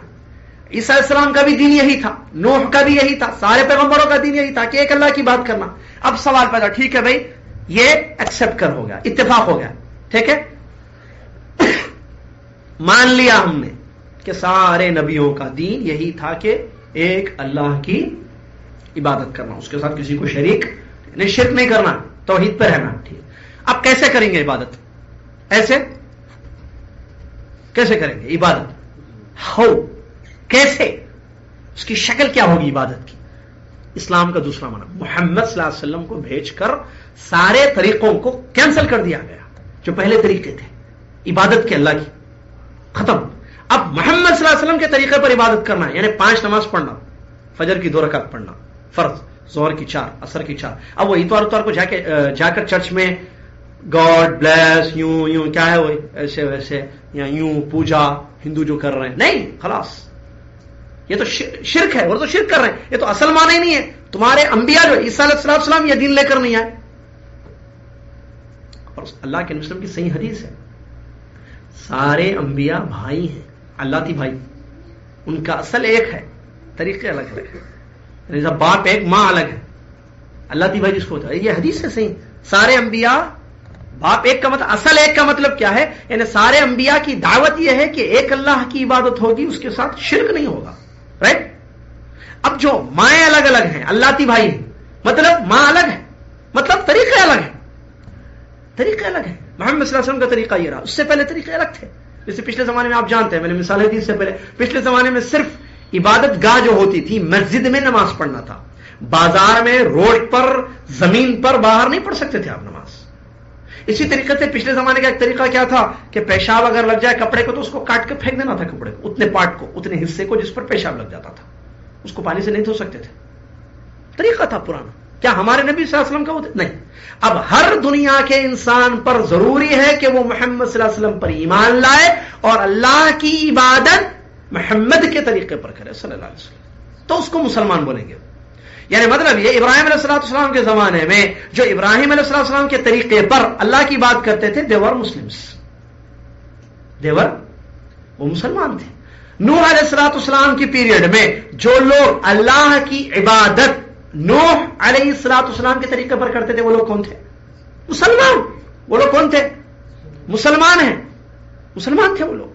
عیسیٰ علیہ السلام کا بھی دین یہی تھا, نوح کا بھی یہی تھا, سارے پیغمبروں کا دین یہی تھا کہ ایک اللہ کی بات کرنا. اب سوال پیدا, ٹھیک ہے بھائی یہ ایکسپٹ کر ہو گیا, اتفاق ہو گیا, ٹھیک ہے, مان لیا ہم نے کہ سارے نبیوں کا دین یہی تھا کہ ایک اللہ کی عبادت کرنا, اس کے ساتھ کسی کو شریک نہیں کرنا, توحید پہ رہنا. ٹھیک, اب کیسے کریں گے عبادت؟ ایسے کیسے کریں گے عبادت؟ ہو کیسے, اس کی شکل کیا ہوگی عبادت کی؟ اسلام کا دوسرا معنی, محمد صلی اللہ علیہ وسلم کو بھیج کر سارے طریقوں کو کینسل کر دیا گیا جو پہلے طریقے تھے عبادت کے اللہ کی، ختم. اب محمد صلی اللہ علیہ وسلم کے طریقے پر عبادت کرنا ہے، یعنی 5 نماز پڑھنا، فجر کی 2 رکعت پڑھنا فرض، ظہر کی 4، عصر کی 4. اب وہ اتوار کو جا کر چرچ میں گاڈ بلیس یوں کیا ہے وہ ایسے ویسے یا یوں پوجا ہندو جو کر رہے ہیں، نہیں، خلاص یہ تو شرک ہے، وہ تو شرک کر رہے ہیں، یہ تو اصل معنی نہیں ہے. تمہارے انبیاء جو عیسیٰ علیہ السلام یہ دین لے کر نہیں آئے. اور اللہ کے نبی کی صحیح حدیث ہے، سارے انبیاء بھائی ہیں، اللہ تھی بھائی، ان کا اصل ایک ہے، طریقے الگ الگ ہیں، باپ ایک ماں الگ ہے. اللہ تھی بھائی جس کو ہوتا ہے، یہ حدیث ہے صحیح. سارے انبیاء باپ ایک کا مطلب اصل ایک کا مطلب کیا ہے؟ یعنی سارے انبیاء کی دعوت یہ ہے کہ ایک اللہ کی عبادت ہوگی، اس کے ساتھ شرک نہیں ہوگا. رائٹ؟ اب جو مائیں الگ الگ ہیں، اللہ تی بھائی ہیں، مطلب ماں الگ ہے، مطلب طریقے الگ ہیں، طریقے الگ ہیں. محمد صلی اللہ علیہ وسلم کا طریقہ یہ رہا، اس سے پہلے طریقے الگ تھے. جیسے پچھلے زمانے میں آپ جانتے ہیں، میں نے مثال دی اس سے پہلے، پچھلے زمانے میں صرف عبادت گاہ جو ہوتی تھی مسجد میں نماز پڑھنا تھا، بازار میں، روڈ پر، زمین پر باہر نہیں پڑھ سکتے تھے آپ نماز. اسی طریقے سے پچھلے زمانے کا ایک طریقہ کیا تھا کہ پیشاب اگر لگ جائے کپڑے کو تو اس کو کاٹ کے پھینک دینا تھا، کپڑے کو اتنے پارٹ کو، اتنے حصے کو جس پر پیشاب لگ جاتا تھا، اس کو پانی سے نہیں دھو سکتے تھے. طریقہ تھا پرانا. کیا ہمارے نبی صلی اللہ علیہ وسلم کا وہ نہیں؟ اب ہر دنیا کے انسان پر ضروری ہے کہ وہ محمد صلی اللہ علیہ وسلم پر ایمان لائے اور اللہ کی عبادت محمد کے طریقے پر کرے صلی اللہ علیہ وسلم، تو اس کو مسلمان بولیں گے. یعنی مطلب یہ ابراہیم علیہ السلام کے زمانے میں جو ابراہیم علیہ السلام کے طریقے پر اللہ کی بات کرتے تھے، دیور مسلمس، دیور وہ مسلمان تھے. نوح علیہ السلام کی پیریڈ میں جو لوگ اللہ کی عبادت نوح علیہ السلام کے طریقے پر کرتے تھے، وہ لوگ کون تھے؟ مسلمان. وہ لوگ کون تھے؟ مسلمان ہیں، مسلمان تھے وہ لوگ.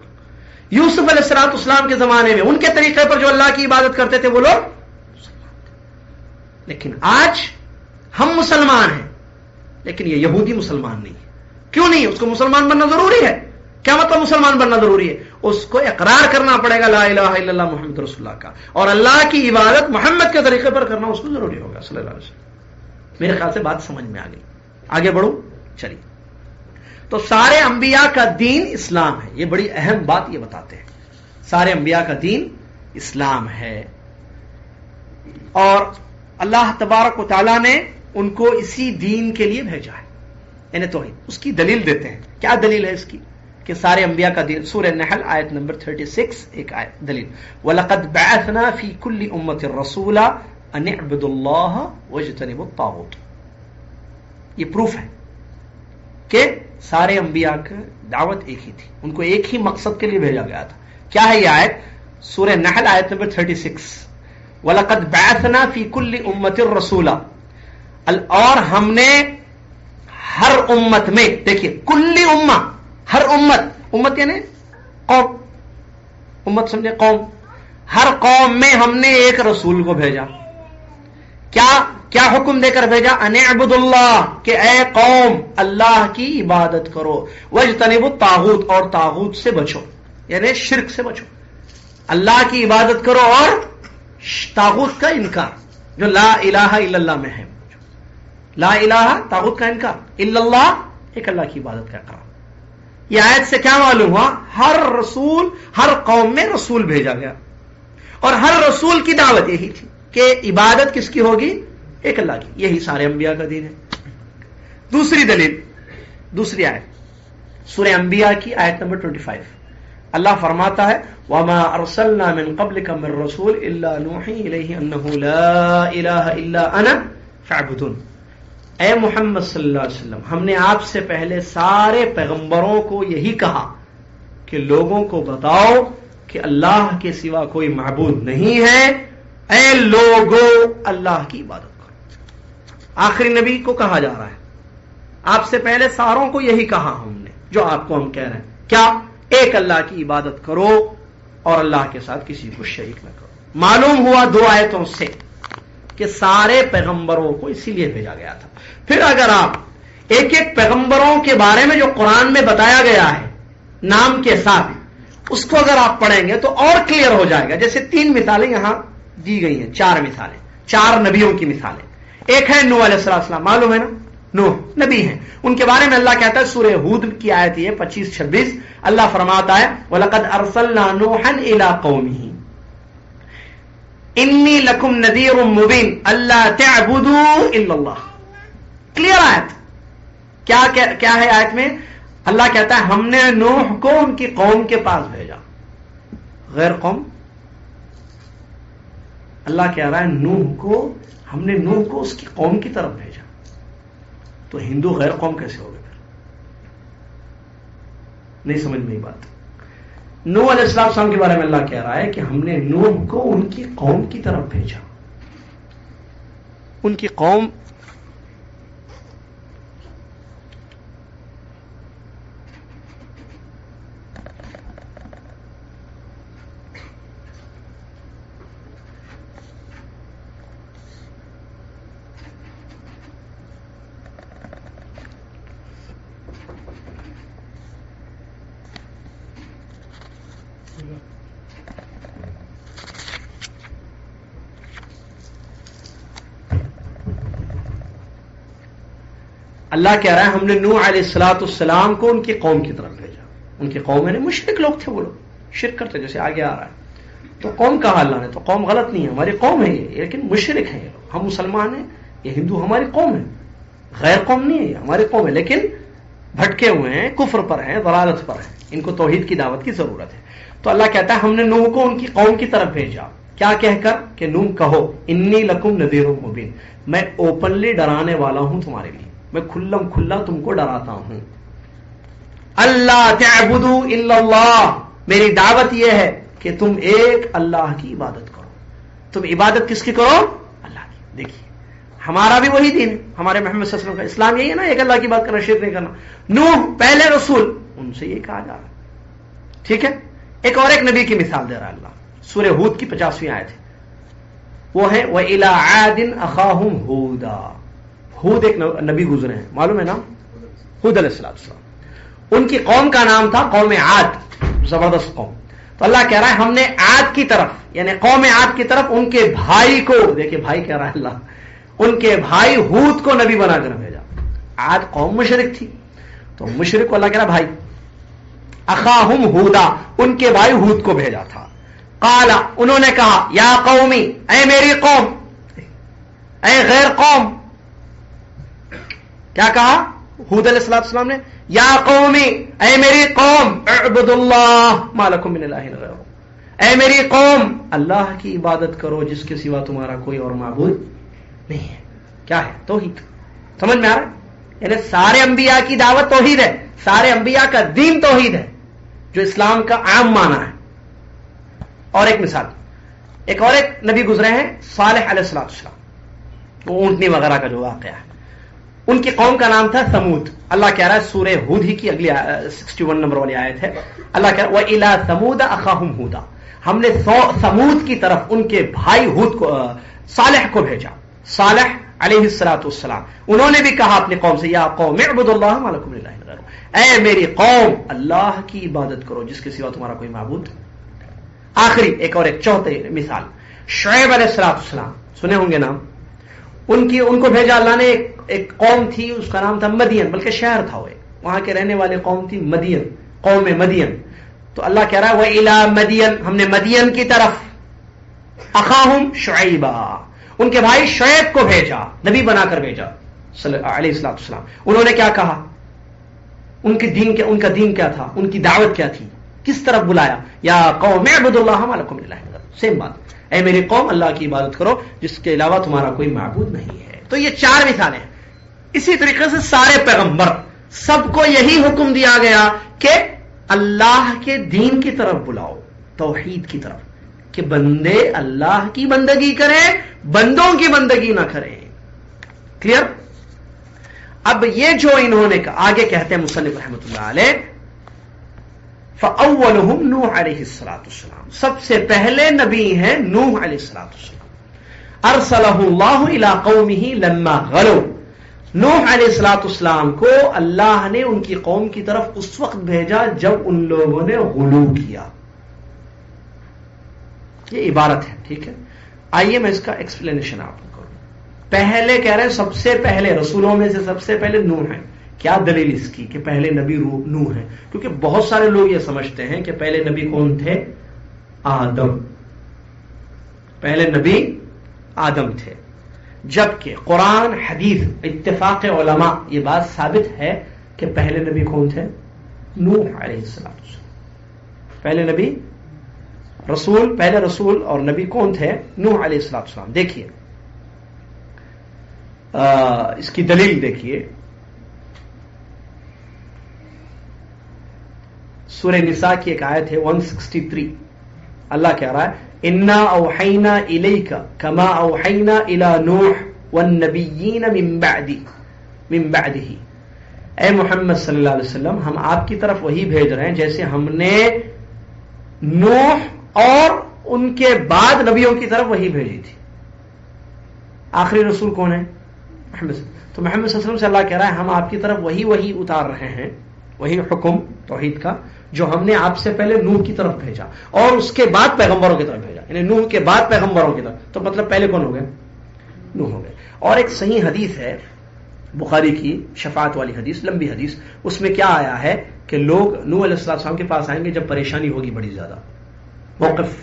یوسف علیہ السلام کے زمانے میں ان کے طریقے پر جو اللہ کی عبادت کرتے تھے وہ لوگ. لیکن آج ہم مسلمان ہیں، لیکن یہ یہودی مسلمان نہیں ہے. کیوں نہیں؟ اس کو مسلمان بننا ضروری ہے. کیا مطلب مسلمان بننا ضروری ہے؟ اس کو اقرار کرنا پڑے گا لا الہ الا اللہ محمد رسول اللہ کا، اور اللہ کی عبادت محمد کے طریقے پر کرنا اس کو ضروری ہوگا صلی اللہ علیہ وسلم. میرے خیال سے بات سمجھ میں آ گئی. آگے بڑھوں، چلیے. تو سارے انبیاء کا دین اسلام ہے. یہ بڑی اہم بات یہ بتاتے ہیں، سارے انبیاء کا دین اسلام ہے، اور اللہ تبارک و تعالیٰ نے ان کو اسی دین کے لیے بھیجا ہے، یعنی توحید. اس کی دلیل دیتے ہیں. کیا دلیل ہے اس کی کہ سارے انبیاء کا دین؟ سورہ نحل آیت نمبر 36 ایک آیت دلیل، وَلَقَدْ بَعَثْنَا فِي كُلِّ أُمَّةٍ رَسُولًا أَنِ اعْبُدُوا اللَّهَ وَاجْتَنِبُوا الطَّاغُوتَ. یہ پروف ہے کہ سارے انبیاء کی دعوت ایک ہی تھی، ان کو ایک ہی مقصد کے لیے بھیجا گیا تھا. کیا ہے یہ آیت؟ سورہ نحل آیت نمبر 36، وَلَقَدْ بَعَثْنَا فِي كُلِّ أُمَّةٍ رَسُولًا، اور ہم نے ہر امت میں، دیکھیے کلی امہ، ہر امت، امت یعنی قوم، امت سمجھے قوم، ہر قوم میں ہم نے ایک رسول کو بھیجا. کیا حکم دے کر بھیجا؟ ان اعبدوا اللہ، کہ اے قوم اللہ کی عبادت کرو، واجتنبوا الطاغوت، اور طاغوت سے بچو، یعنی شرک سے بچو. اللہ کی عبادت کرو اور طاغوت کا انکار جو لا الہ الا اللہ میں ہے. لا الہ طاغوت کا انکار، الا اللہ ایک اللہ کی عبادت کا اقرار. یہ آیت سے کیا معلوم ہوا؟ ہر رسول، ہر قوم میں رسول بھیجا گیا، اور ہر رسول کی دعوت یہی تھی کہ عبادت کس کی ہوگی؟ ایک اللہ کی. یہی سارے انبیاء کا دین ہے. دوسری دلیل، دوسری آیت سورہ انبیاء کی آیت نمبر 25، اللہ فرماتا ہے وَمَا أَرْسَلْنَا مِن قَبْلِكَ مِن رَّسُولٍ إِلَّا نُوحِي إِلَيْهِ أَنَّهُ لَا إِلَٰهَ إِلَّا أَنَا فَاعْبُدُونِ. اے محمد صلی اللہ علیہ وسلم، ہم نے آپ سے پہلے سارے پیغمبروں کو یہی کہا کہ لوگوں کو بتاؤ کہ اللہ کے سوا کوئی معبود نہیں ہے، اے لوگو اللہ کی عبادت کرو. آخری نبی کو کہا جا رہا ہے، آپ سے پہلے ساروں کو یہی کہا ہم نے جو آپ کو ہم کہہ رہے ہیں. کیا؟ ایک اللہ کی عبادت کرو اور اللہ کے ساتھ کسی کو شریک نہ کرو. معلوم ہوا دو آیتوں سے کہ سارے پیغمبروں کو اسی لیے بھیجا گیا تھا. پھر اگر آپ ایک ایک پیغمبروں کے بارے میں جو قرآن میں بتایا گیا ہے نام کے ساتھ، اس کو اگر آپ پڑھیں گے تو اور کلیئر ہو جائے گا. جیسے 3 مثالیں یہاں دی گئی ہیں، 4 مثالیں، 4 نبیوں کی مثالیں. ایک ہے نوح علیہ السلام، معلوم ہے نا، نوح نبی ہیں. ان کے بارے میں اللہ کہتا ہے سورہ ہود کی آیت یہ 25-26 اللہ فرماتا ہے وَلَقَدْ أَرْسَلْنَا نُوحًا إِلَىٰ قَوْمِهِ إِنِّي لَكُمْ نَذِيرٌ مُبِينٌ أَلَّا تَعْبُدُوا إِلَّا اللَّهَ. کلیئر آیت. کیا ہے آیت میں؟ اللہ کہتا ہے ہم نے نوح کو ان کی قوم کے پاس بھیجا. غیر قوم اللہ کہہ رہا ہے ہم نے نوح کو اس کی قوم کی طرف بھیجا. تو ہندو غیر قوم کیسے ہو گئے پھر؟ نہیں سمجھ میں بات. نوح علیہ السلام کے بارے میں اللہ کہہ رہا ہے کہ ہم نے نوح کو ان کی قوم کی طرف بھیجا. ان کی قوم اللہ کہہ رہا ہے ہم نے نوح علیہ السلام کو ان کی قوم کی طرف بھیجا. ان کی قوم یعنی مشرک لوگ تھے, وہ لوگ شرک کرتے, جیسے آگے آ رہا ہے. تو قوم کہا اللہ نے, تو قوم غلط نہیں ہے, ہماری قوم ہے یہ, لیکن مشرک ہیں یہ لوگ. ہم مسلمان ہیں, یہ ہندو ہماری قوم ہے, غیر قوم نہیں ہے, یہ ہماری قوم ہے, لیکن بھٹکے ہوئے ہیں, کفر پر ہیں, ضلالت پر ہیں, ان کو توحید کی دعوت کی ضرورت ہے. تو اللہ کہتا ہے ہم نے نوح کو ان کی قوم کی طرف بھیجا. کیا کہہ کر کہ نوح کہو انی لکم نذیر مبین, میں اوپنلی ڈرانے والا ہوں تمہارے لیے, میں کھلم کھلا تم کو ڈراتا ہوں. اللہ تعبدوا الا اللہ, میری دعوت یہ ہے کہ تم ایک اللہ کی عبادت کرو. تم عبادت کس کی کرو؟ اللہ کی. دیکھیے ہمارا بھی وہی دین ہے, ہمارے محمد صلی اللہ علیہ وسلم کا اسلام یہی ہے نا, ایک اللہ کی بات کرنا, شرک نہیں کرنا. نوح پہلے رسول, ان سے یہ کہا جا رہا. ٹھیک ہے, ایک اور ایک نبی کی مثال دے رہا اللہ. سورہ ہود کی 50ویں آیت ہے, وہ ہے وَإِلَىٰ عَادٍ أَخَاهُمْ هُودًا. ہود ایک نبی گزرے ہیں, معلوم ہے نا, ہود علیہ السلام. ان کی قوم کا نام تھا قوم عاد, زبردست قوم. تو اللہ کہہ رہا ہے ہم نے عاد کی طرف, یعنی قوم عاد کی طرف ان کے بھائی کو, دیکھیں بھائی کہہ رہا ہے اللہ, ان کے بھائی ہود کو نبی بنا کر بھیجا. عاد قوم مشرک تھی, تو مشرک کو اللہ کہہ رہا بھائی. اخاہم ہودا, ان کے بھائی ہود کو بھیجا تھا. قال, انہوں نے کہا یا قومی, اے میری قوم, اے غیر قوم. کیا کہا ہود علیہ السلام نے؟ یا قومی, اے میری قوم, اعبدوا اللہ ما لکم من الہ غیرہ, اے میری قوم اللہ کی عبادت کرو جس کے سوا تمہارا کوئی اور معبود نہیں ہے. کیا ہے؟ توحید. سمجھ میں آ رہا ہے؟ یعنی سارے انبیاء کی دعوت توحید ہے, سارے انبیاء کا دین توحید ہے, جو اسلام کا عام معنی ہے. اور ایک مثال, ایک اور ایک نبی گزرے ہیں صالح علیہ السلام, وہ اونٹنی وغیرہ کا جو واقعہ ہے. ان کی قوم کا نام تھا سمود. اللہ کہہ رہا ہے سورہ ہود ہی کی اگلی 61 نمبر والی آیت ہے, اللہ کہہ رہا ہے وَإِلَىٰ ثَمُودَ أَخَاهُمْ هُودًا, ہم نے سمود کی طرف ان کے بھائی ہود کو, صالح کو بھیجا. صالح علیہ السلام, انہوں نے بھی کہا اپنی قوم سے یا قوم اعبدوا اللہ ما لکم من الہ غیرہ, اے میری قوم اللہ کی عبادت کرو جس کے سوا تمہارا کوئی معبود. آخری ایک اور ایک چوتھی مثال, شعیب علیہ السلام, سنے ہوں گے نام. ان کو بھیجا اللہ نے. ایک قوم تھی اس کا نام تھا مدین, بلکہ شہر تھا, وہ وہاں کے رہنے والے قوم تھی مدین, قوم مدین. تو اللہ کہہ رہا ہے وَإِلَىٰ مدین, ہم نے مدین کی طرف اخاہم شعیبا, ان کے بھائی شعیب کو بھیجا, نبی بنا کر بھیجا علیہ السلام. انہوں نے کیا کہا, ان کا دین کیا تھا, ان کی دعوت کیا تھی, کس طرف بلایا؟ یا قوم اعبدوا اللہ ما لکم من الہ غیرہ. سیم بات, اے میری قوم اللہ کی عبادت کرو جس کے علاوہ تمہارا کوئی معبود نہیں ہے. تو یہ 4 مثالیں ہیں. اسی طریقے سے سارے پیغمبر, سب کو یہی حکم دیا گیا کہ اللہ کے دین کی طرف بلاؤ, توحید کی طرف, کہ بندے اللہ کی بندگی کریں, بندوں کی بندگی نہ کریں. کلیئر؟ اب یہ جو انہوں نے کہا, آگے کہتے ہیں مصنف رحمۃ اللہ علیہ, فَأَوَّلُهُمْ نوح علیہ السلام, سب سے پہلے نبی ہیں نوح علیہ السلام. ارسلہ اللہ الی قومہ لما غلوا, نوح علیہ السلام کو اللہ نے ان کی قوم کی طرف اس وقت بھیجا جب ان لوگوں نے غلو کیا. یہ عبارت ہے, ٹھیک ہے. آئیے میں اس کا ایکسپلینیشن آپ کو کروں. پہلے کہہ رہے ہیں سب سے پہلے رسولوں میں سے سب سے پہلے نوح ہے. کیا دلیل اس کی کہ پہلے نبی نوح ہے؟ کیونکہ بہت سارے لوگ یہ سمجھتے ہیں کہ پہلے نبی کون تھے؟ آدم. پہلے نبی آدم تھے، جبکہ قرآن حدیث اتفاق علماء یہ بات ثابت ہے کہ پہلے نبی کون تھے؟ نوح علیہ السلام. پہلے نبی رسول، پہلے رسول اور نبی کون تھے؟ نوح علیہ السلام. دیکھیے اس کی دلیل دیکھیے، سورہ نساء کی ایک آیت ہے 163. اللہ کہہ رہا ہے انا اوحینا الیک کما اوحینا الی نوح والنبیین من بعدہ. اے محمد صلی اللہ علیہ وسلم، ہم آپ کی طرف وہی بھیج رہے ہیں جیسے ہم نے نوح اور ان کے بعد نبیوں کی طرف وہی بھیجی تھی. آخری رسول کون ہے؟ محمد. تو محمد صلی اللہ علیہ وسلم سے اللہ کہہ رہا ہے ہم آپ کی طرف وہی اتار رہے ہیں، وہی حکم توحید کا جو ہم نے آپ سے پہلے نوح کی طرف بھیجا اور اس کے بعد پیغمبروں کی طرف بھیجا. یعنی نوح کے بعد پیغمبروں کی طرف، تو مطلب پہلے کون ہو گئے؟ نوح ہو گئے. اور ایک صحیح حدیث ہے بخاری کی، شفاعت والی حدیث، لمبی حدیث. اس میں کیا آیا ہے کہ لوگ نوح علیہ السلام کے پاس آئیں گے جب پریشانی ہوگی بڑی زیادہ، موقف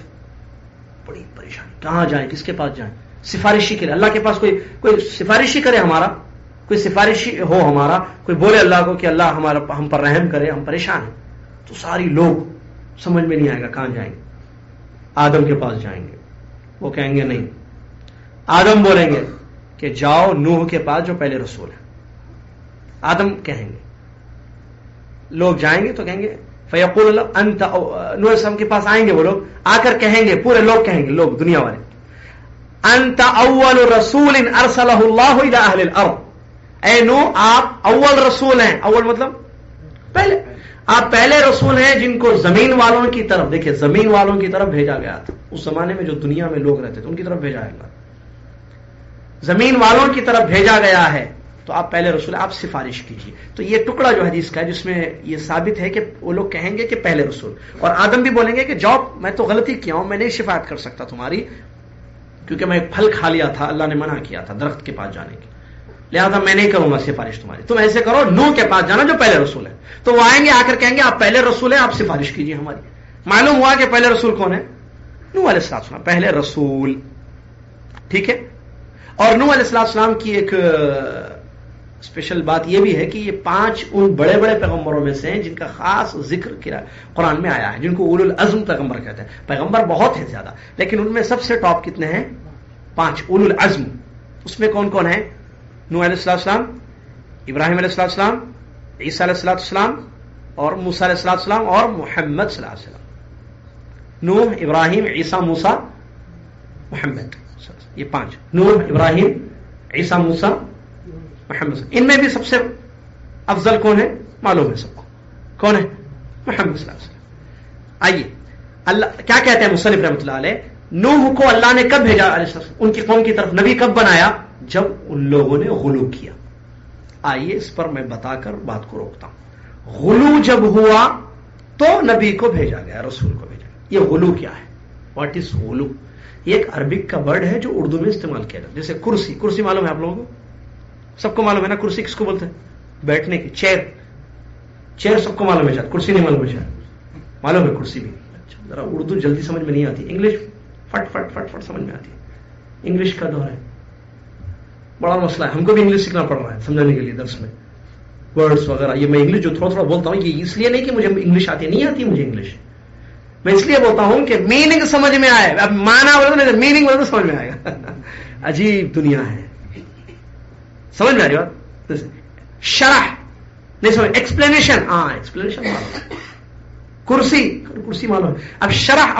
بڑی پریشانی، کہاں جائیں، کس کے پاس جائیں؟ سفارشی کرے اللہ کے پاس، کوئی سفارشی کرے ہمارا، کوئی سفارشی ہو ہمارا، کوئی بولے اللہ کو کہ اللہ ہم پر رحم کرے، ہم پریشان ہیں. تو ساری لوگ سمجھ میں نہیں آئے گا کہاں جائیں گے. آدم کے پاس جائیں گے، وہ کہیں گے نہیں. آدم بولیں گے کہ جاؤ نوح کے پاس جو پہلے رسول ہیں. آدم کہیں گے، لوگ جائیں گے تو کہیں گے فیقول اللہ انت، نوح علیہ السلام کے پاس آئیں گے وہ لوگ، آ کر کہیں گے، پورے لوگ کہیں گے، لوگ دنیا والے، انت اول رسول ارسلہ اللہ الی اہل الارض. اے نوح آپ اول رسول ہیں. اول مطلب پہلے، آپ پہلے رسول ہیں جن کو زمین والوں کی طرف، دیکھیں زمین والوں کی طرف بھیجا گیا تھا. اس زمانے میں جو دنیا میں لوگ رہتے تھے ان کی طرف بھیجا گیا، زمین والوں کی طرف بھیجا گیا ہے. تو آپ پہلے رسول، آپ سفارش کیجیے. تو یہ ٹکڑا جو حدیث کا ہے جس میں یہ ثابت ہے کہ وہ لوگ کہیں گے کہ پہلے رسول، اور آدم بھی بولیں گے کہ جاؤ میں تو غلطی کیا ہوں، میں نہیں شفاعت کر سکتا تمہاری، کیونکہ میں ایک پھل کھا لیا تھا، اللہ نے منع کیا تھا درخت کے پاس جانے کی، لہذا میں نہیں کروں گا سفارش تمہاری. تم ایسے کرو نوح کے پاس جانا جو پہلے رسول ہے. تو وہ آئیں گے، آ کر کہیں گے آپ پہلے رسول ہیں، آپ سفارش کیجیے ہماری. معلوم ہوا کہ پہلے رسول کون ہے؟ نوح علیہ السلام، پہلے رسول. ٹھیک ہے. اور نوح علیہ السلام کی ایک اسپیشل بات یہ بھی ہے کہ یہ 5 ان بڑے بڑے پیغمبروں میں سے ہیں جن کا خاص ذکر قرآن میں آیا ہے، جن کو اولو العزم پیغمبر کہتے ہیں. پیغمبر بہت ہیں زیادہ، لیکن ان میں سب سے ٹاپ کتنے ہیں؟ 5 اولو العزم. اس میں کون کون ہیں؟ نوح علیہ السلام، ابراہیم علیہ السلام، عیسیٰ علیہ السلام، اور موسیٰ علیہ السلام، اور محمد صلی اللہ علیہ وسلم. نوح، ابراہیم، عیسیٰ، موسیٰ، محمد. یہ 5، نوح، ابراہیم، عیسیٰ، موسیٰ، محمد. ان میں بھی سب سے افضل کون ہے؟ معلوم ہے سب کو، کون ہے؟ محمد صلی اللہ علیہ وسلم. آئیے اللہ کیا کہتے ہیں مصنف رحمۃ اللہ علیہ، نوح کو اللہ نے کب بھیجا علیہ السلام ان کی قوم کی طرف، نبی کب بنایا؟ جب ان لوگوں نے غلو کیا. آئیے اس پر میں بتا کر بات کو روکتا ہوں. غلو جب ہوا تو نبی کو بھیجا گیا، رسول کو بھیجا گیا. یہ غلو کیا ہے؟ واٹ از غلو؟ یہ ایک عربک کا ورڈ ہے جو اردو میں استعمال کیا جاتا ہے. جیسے کرسی، کرسی معلوم ہے آپ لوگوں کو؟ سب کو معلوم ہے نا کرسی کس کو بولتے ہیں؟ بیٹھنے کی، چیئر. چیئر سب کو معلوم ہے شاید، کرسی نہیں معلوم ہے شاید. معلوم ہے کرسی بھی. اچھا، ذرا اردو جلدی سمجھ میں نہیں آتی، انگلش فٹ فٹ فٹ فٹ سمجھ میں آتی ہے. انگلش کا دور ہے، بڑا مسئلہ ہے، ہم کو بھی انگلش سیکھنا پڑ رہا ہے سمجھانے کے لیے درس میں، ورڈز وغیرہ. یہ میں انگلش جو تھوڑا تھوڑا بولتا ہوں یہ اس لیے نہیں کہ مجھے انگلش آتی ہے، نہیں آتی مجھے انگلش، میں اس لیے بولتا ہوں کہ میننگ سمجھ میں آئے. اب مانا بولے تو میننگ بولے تو سمجھ میں آئے گا. عجیب دنیا ہے، سمجھ میں آ رہی بات؟ شرح نہیں سمجھ، ایکسپلینیشن، ہاں ایکسپلینیشن معلوم ہے، کرسی، کرسی معلوم ہے. اب شرح،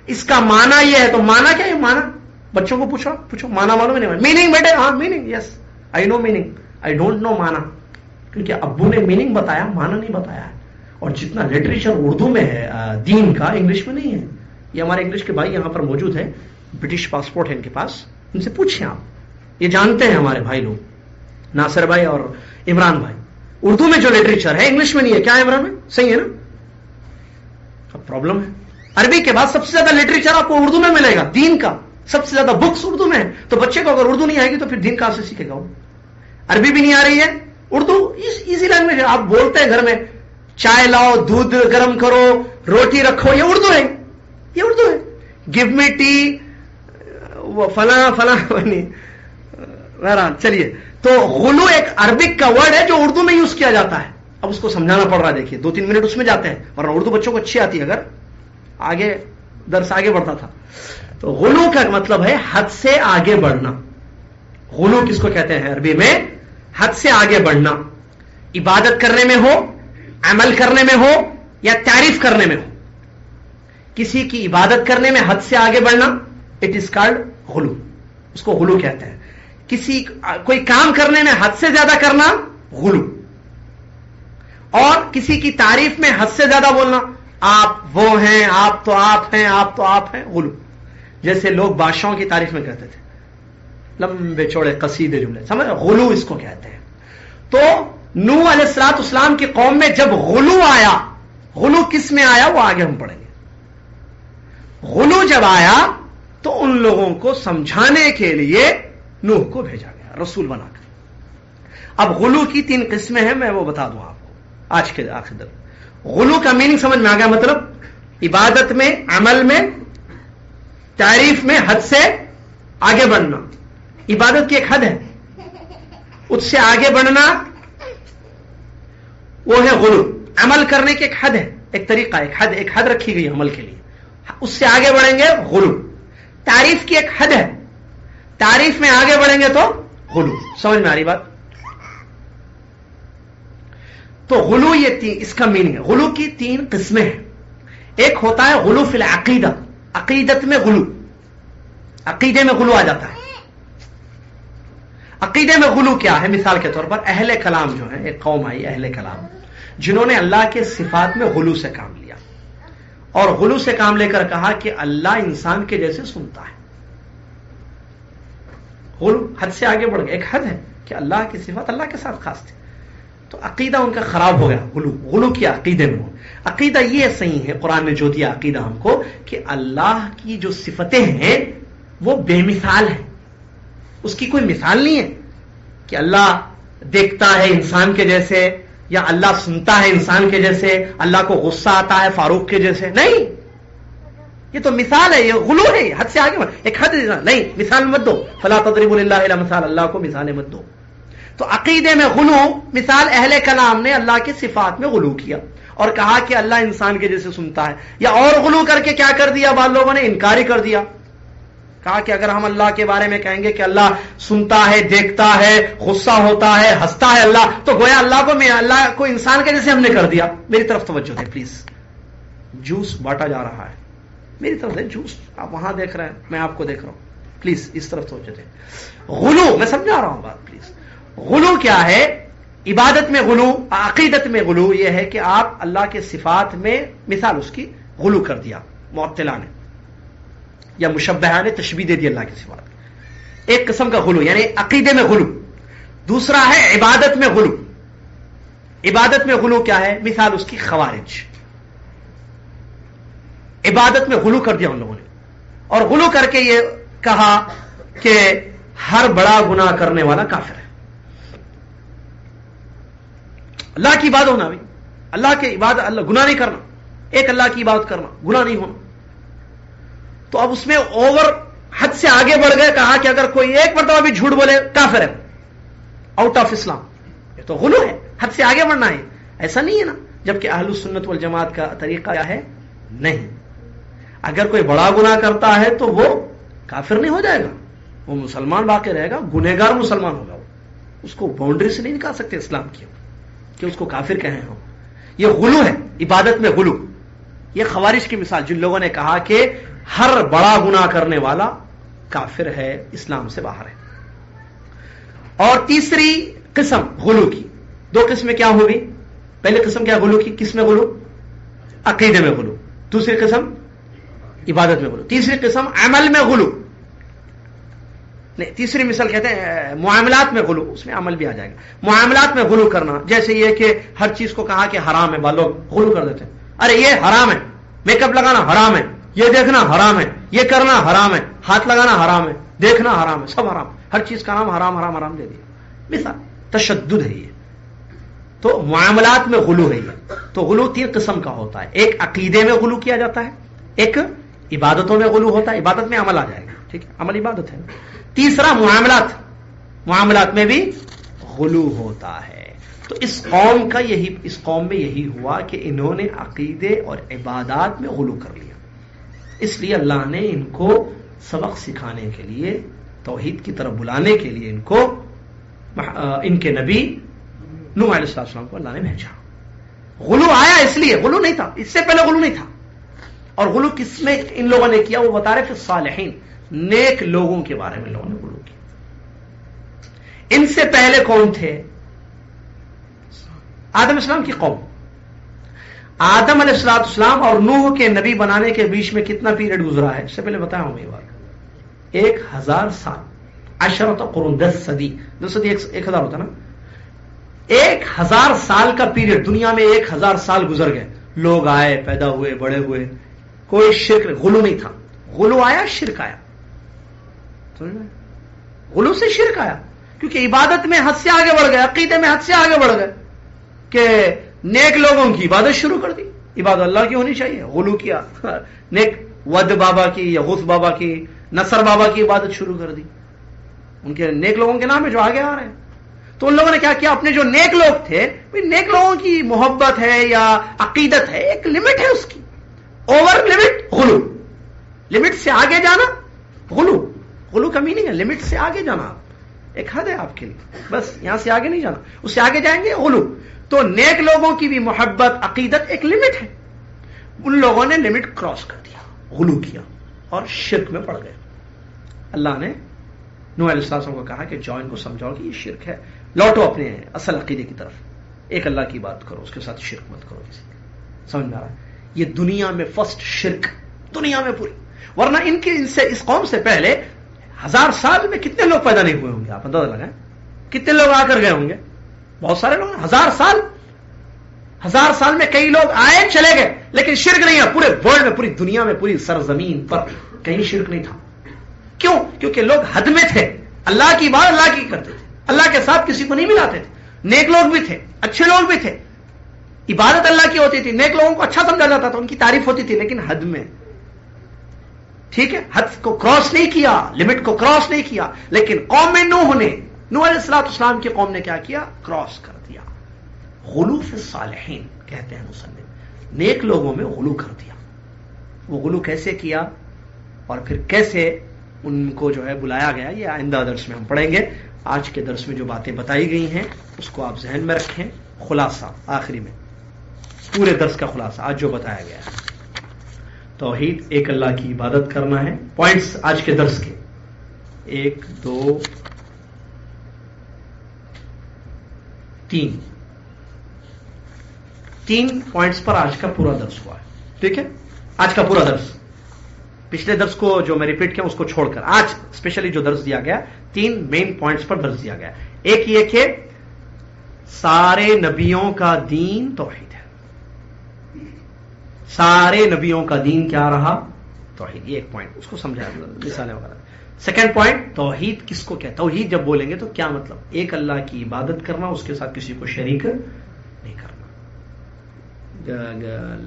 اس کا مانا یہ ہے، تو مانا کیا ہے؟ مانا بچوں کو پوچھو مانا معلوم ہے؟ نہیں میننگ بیٹے، ہاں meaning, yes I know meaning, I don't know مانا، کیونکہ ابو نے میننگ بتایا، مانا نہیں بتایا ہے. اور جتنا لٹریچر اردو میں ہے دین کا، انگلش میں نہیں ہے. یہ ہمارے انگلش کے بھائی یہاں پر موجود ہیں، برٹش پاسپورٹ ہے ان کے پاس، ان سے پوچھیں آپ، یہ جانتے ہیں ہمارے بھائی لوگ، ناصر بھائی اور عمران بھائی. اردو میں جو لٹریچر ہے انگلش میں نہیں ہے. کیا ہے عمران میں؟ صحیح ہے نا؟ اب پرابلم ہے، عربی کے بعد سب سے زیادہ لٹریچر آپ کو اردو میں ملے گا دین کا، سب سے زیادہ بکس اردو میں ہے. تو بچے کو اگر اردو نہیں آئے گی تو پھر دین کہاں سے سیکھے گا؟ عربی بھی نہیں آ رہی ہے, اردو ایزی لینگویج ہے. آپ بولتے ہیں گھر میں چائے لاؤ, دودھ گرم کرو, روٹی رکھو, یہ اردو ہے, یہ اردو ہے. گیو می ٹی, فلاں فلاں نہیں. چلیے, تو غلو ایک عربک کا ورڈ ہے جو اردو میں یوز کیا جاتا ہے. اب اس کو سمجھانا پڑ رہا ہے. دیکھیے 2-3 منٹ اس میں جاتے ہیں, ورنہ اردو بچوں کو اچھی آتی ہے اگر آگے درس آگے بڑھتا تھا. تو غلو کا مطلب ہے حد سے آگے بڑھنا. غلو کس کو کہتے ہیں عربی میں؟ حد سے آگے بڑھنا. عبادت کرنے میں ہو, عمل کرنے میں ہو, یا تعریف کرنے میں ہو. کسی کی عبادت کرنے میں حد سے آگے بڑھنا, اٹ از کالڈ غلو, اس کو غلو کہتے ہیں. کوئی کام کرنے میں حد سے زیادہ کرنا غلو. اور کسی کی تعریف میں حد سے زیادہ بولنا, آپ وہ ہیں, آپ تو آپ ہیں, آپ تو آپ ہیں, غلو. جیسے لوگ بادشاہوں کی تعریف میں کہتے تھے لمبے چوڑے قصیدے جملے, سمجھ, غلو اس کو کہتے ہیں. تو نوح علیہ الصلوۃ والسلام کی قوم میں جب غلو آیا, غلو کس میں آیا وہ آگے ہم پڑھیں گے. غلو جب آیا تو ان لوگوں کو سمجھانے کے لیے نوح کو بھیجا گیا رسول بنا کر. اب غلو کی 3 قسمیں ہیں, میں وہ بتا دوں آپ کو آج کے آخر در. غلو کا میننگ سمجھ میں آ گیا, مطلب عبادت میں, عمل میں, تعریف میں حد سے آگے بڑھنا. عبادت کی ایک حد ہے, اس سے آگے بڑھنا وہ ہے غلو. عمل کرنے کی ایک حد ہے, ایک طریقہ, ایک حد رکھی گئی عمل کے لیے, اس سے آگے بڑھیں گے غلو. تعریف کی ایک حد ہے, تعریف میں آگے بڑھیں گے تو غلو. سمجھ میں آ رہی بات؟ تو غلو یہ اس کا میننگ ہے. غلو کی 3 قسمیں ہیں. ایک ہوتا ہے غلو فی العقیدہ, عقیدت میں غلو, عقیدے میں غلو آ جاتا ہے. عقیدے میں غلو کیا ہے؟ مثال کے طور پر اہل کلام جو ہے, ایک قوم آئی اہل کلام, جنہوں نے اللہ کے صفات میں غلو سے کام لیا, اور غلو سے کام لے کر کہا کہ اللہ انسان کے جیسے سنتا ہے. غلو حد سے آگے بڑھ گیا. ایک حد ہے کہ اللہ کی صفات اللہ کے ساتھ خاص تھی, تو عقیدہ ان کا خراب ہو گیا. غلو کیا عقیدے میں ہو. عقیدہ یہ صحیح ہے, قرآن نے جو دیا عقیدہ ہم کو, کہ اللہ کی جو صفتیں ہیں وہ بے مثال ہیں, اس کی کوئی مثال نہیں ہے کہ اللہ دیکھتا ہے انسان کے جیسے, یا اللہ سنتا ہے انسان کے جیسے, اللہ کو غصہ آتا ہے فاروق کے جیسے. نہیں, یہ تو مثال ہے, یہ غلو ہے, حد سے آگے. ایک حد نہیں, مثال مت دو. فلا تضربوا للہ الامثال, اللہ کو مثالیں مت دو. تو عقیدے میں غلو, مثال اہل کلام نے اللہ کی صفات میں غلو کیا اور کہا کہ اللہ انسان کے جیسے سنتا ہے. یا اور غلو کر کے کیا کر دیا بعض لوگوں نے؟ انکار ہی کر دیا. کہا کہ اگر ہم اللہ کے بارے میں کہیں گے کہ اللہ سنتا ہے, دیکھتا ہے, غصہ ہوتا ہے, ہنستا ہے اللہ, تو گویا اللہ کو انسان کے جیسے ہم نے کر دیا. میری طرف توجہ دیں پلیز, جوس بانٹا جا رہا ہے, میری طرف دیں جوس. آپ وہاں دیکھ رہے ہیں, میں آپ کو دیکھ رہا ہوں, پلیز اس طرف توجہ دیں. غلو, میں سمجھا رہا ہوں بات, پلیز. غلو کیا ہے؟ عبادت میں غلو, عقیدت میں غلو یہ ہے کہ آپ اللہ کے صفات میں مثال اس کی غلو کر دیا معطلہ نے یا مشبہہ نے تشبیہ دے دی اللہ کی صفات. ایک قسم کا غلو یعنی عقیدے میں غلو. دوسرا ہے عبادت میں غلو. عبادت میں غلو کیا ہے؟ مثال اس کی خوارج. عبادت میں غلو کر دیا ان لوگوں نے, اور غلو کر کے یہ کہا کہ ہر بڑا گناہ کرنے والا کافر ہے. اللہ کی عبادت ہونا بھی, اللہ کی عبادت, اللہ گناہ نہیں کرنا, ایک اللہ کی عبادت کرنا, گناہ نہیں ہونا. تو اب اس میں اوور حد سے آگے بڑھ گئے, کہا کہ اگر کوئی ایک مرتبہ بھی جھوٹ بولے کافر ہے, آؤٹ آف اسلام. یہ تو غلو ہے, حد سے آگے بڑھنا ہے. ایسا نہیں ہے نا, جبکہ اہل السنت والجماعت کا طریقہ کیا ہے؟ نہیں, اگر کوئی بڑا گناہ کرتا ہے تو وہ کافر نہیں ہو جائے گا, وہ مسلمان باقی رہے گا, گنہگار مسلمان ہوگا. اس کو باؤنڈری سے نہیں نکال سکتے اسلام کی کہ اس کو کافر کہیں ہو. یہ غلو ہے, عبادت میں غلو. یہ خوارج کی مثال, جن لوگوں نے کہا کہ ہر بڑا گناہ کرنے والا کافر ہے, اسلام سے باہر ہے. اور تیسری قسم غلو کی, 2 قسمیں کیا ہوگی؟ پہلی قسم کیا غلو کی؟ کس میں غلو؟ عقیدے میں غلو. دوسری قسم عبادت میں غلو. تیسری قسم عمل میں غلو. نہیں, تیسری مثال کہتے ہیں معاملات میں غلو, اس میں عمل بھی آ جائے گا. معاملات میں غلو کرنا, جیسے یہ کہ ہر چیز کو کہا کہ حرام ہے, بعض لوگ غلو کر دیتے ہیں, ارے یہ حرام ہے, میک اپ لگانا حرام ہے, یہ دیکھنا حرام ہے، یہ کرنا حرام ہے، ہاتھ لگانا حرام ہے، دیکھنا حرام ہے، سب حرام، ہر چیز کا نام حرام حرام حرام دے دیا، مثال تشدد ہے یہ. تو معاملات میں غلو ہے یہ. تو غلو 3 قسم کا ہوتا ہے. ایک عقیدے میں غلو کیا جاتا ہے، ایک عبادتوں میں غلو ہوتا ہے، عبادت میں عمل آ جائے گا، ٹھیک ہے، عمل عبادت ہے. تیسرا معاملات میں بھی غلو ہوتا ہے. تو اس قوم میں یہی ہوا کہ انہوں نے عقیدے اور عبادات میں غلو کر لیا. اس لیے اللہ نے ان کو سبق سکھانے کے لیے، توحید کی طرف بلانے کے لیے ان کے نبی نوح علیہ السلام کو اللہ نے بھیجا. غلو آیا اس لیے، غلو نہیں تھا، اس سے پہلے غلو نہیں تھا. اور غلو کس میں ان لوگوں نے کیا وہ بتا رہے، پھر صالحین، نیک لوگوں کے بارے میں لوگوں نے غلو کیا. ان سے پہلے کون تھے؟ آدم السلام کی قوم. آدم علیہ السلام اور نوح کے نبی بنانے کے بیچ میں کتنا پیریڈ گزرا ہے؟ اس سے پہلے بتایا ہوں یہ بات. 1000 سال، 10 قرون، 10 صدی. 10 صدی 1000 ہوتا نا. 1000 سال کا پیریڈ، دنیا میں 1000 سال گزر گئے، لوگ آئے، پیدا ہوئے، بڑے ہوئے، کوئی شرک، غلو نہیں تھا. غلو آیا، شرک آیا. غلو سے شرک آیا، کیونکہ عبادت میں حد سے آگے بڑھ گئے، عقیدے میں حد سے آگے بڑھ گئے کہ نیک لوگوں کی عبادت شروع کر دی. عبادت اللہ کی ہونی چاہیے، غلو کیا، نیک ود بابا کی یا غوث بابا کی، نصر بابا کی عبادت شروع کر دی. ان کے نیک لوگوں کے نام ہے جو آگے آ رہے ہیں. تو ان لوگوں نے کیا کیا، اپنے جو نیک لوگ تھے، نیک لوگوں کی محبت ہے یا عقیدت ہے، ایک لمٹ ہے اس کی، اوور لمٹ غلو. لمٹ سے آگے جانا غلو کا میننگ ہے لمٹ سے آگے جانا. ایک حد ہے آپ کے لیے، بس یہاں سے آگے نہیں جانا، اس سے آگے جائیں گے غلو. تو نیک لوگوں کی بھی محبت، عقیدت ایک لمٹ ہے. ان لوگوں نے لمٹ کراس کر دیا، غلو کیا اور شرک میں پڑ گئے. اللہ نے نوح علیہ السلام کو کہا کہ جاؤ ان کو سمجھاؤ کہ یہ شرک ہے، لوٹو اپنے اصل عقیدے کی طرف، ایک اللہ کی بات کرو، اس کے ساتھ شرک مت کرو کسی کی. سمجھ میں آ رہا ہے؟ یہ دنیا میں فرسٹ شرک، دنیا میں پوری. ورنہ اس قوم سے پہلے 1000 سال میں کتنے لوگ پیدا نہیں ہوئے ہوں گے؟ آپ اندازہ لگائیں کتنے لوگ آ کر گئے ہوں گے. بہت سارے لوگ. 1000 سال میں کئی لوگ آئے چلے گئے، لیکن شرک نہیں ہے. پورے ورلڈ میں، پوری دنیا میں، پوری سرزمین پر کہیں شرک نہیں تھا. کیوں؟ کیونکہ لوگ حد میں تھے، اللہ کی بات اللہ کی کرتے تھے، اللہ کے ساتھ کسی کو نہیں ملاتے تھے. نیک لوگ بھی تھے، اچھے لوگ بھی تھے، عبادت اللہ کی ہوتی تھی، نیک لوگوں کو اچھا سمجھا جاتا تھا، ان کی تعریف ہوتی تھی، لیکن حد میں. ٹھیک ہے، حد کو کراس نہیں کیا، لمٹ کو کراس نہیں کیا. لیکن قوم نوح علیہ السلام کی قوم نے کیا کیا؟ کراس کر دیا. غلو فی الصالحین کہتے ہیں مصنف، نیک لوگوں میں غلو کر دیا. وہ غلو کیسے کیا اور پھر کیسے ان کو جو ہے بلایا گیا، یہ آئندہ درس میں ہم پڑھیں گے. آج کے درس میں جو باتیں بتائی گئی ہیں اس کو آپ ذہن میں رکھیں. خلاصہ آخری میں، پورے درس کا خلاصہ آج جو بتایا گیا ہے، توحید، ایک اللہ کی عبادت کرنا ہے. پوائنٹس آج کے درس کے 1 2 3 پوائنٹس پر آج کا پورا درس ہوا ہے. ٹھیک ہے، آج کا پورا درس، پچھلے درس کو جو میں ریپیٹ کیا اس کو چھوڑ کر آج اسپیشلی جو درس دیا گیا 3 مین پوائنٹس پر درس دیا گیا. ایک یہ کہ سارے نبیوں کا دین توحید ہے. سارے نبیوں کا دین کیا رہا؟ توحید. یہ ایک پوائنٹ، اس کو سمجھایا مثالیں وغیرہ. سیکنڈ پوائنٹ، توحید کس کو کہتا ہے؟ توحید جب بولیں گے تو کیا مطلب؟ ایک اللہ کی عبادت کرنا، اس کے ساتھ کسی کو شریک نہیں کرنا.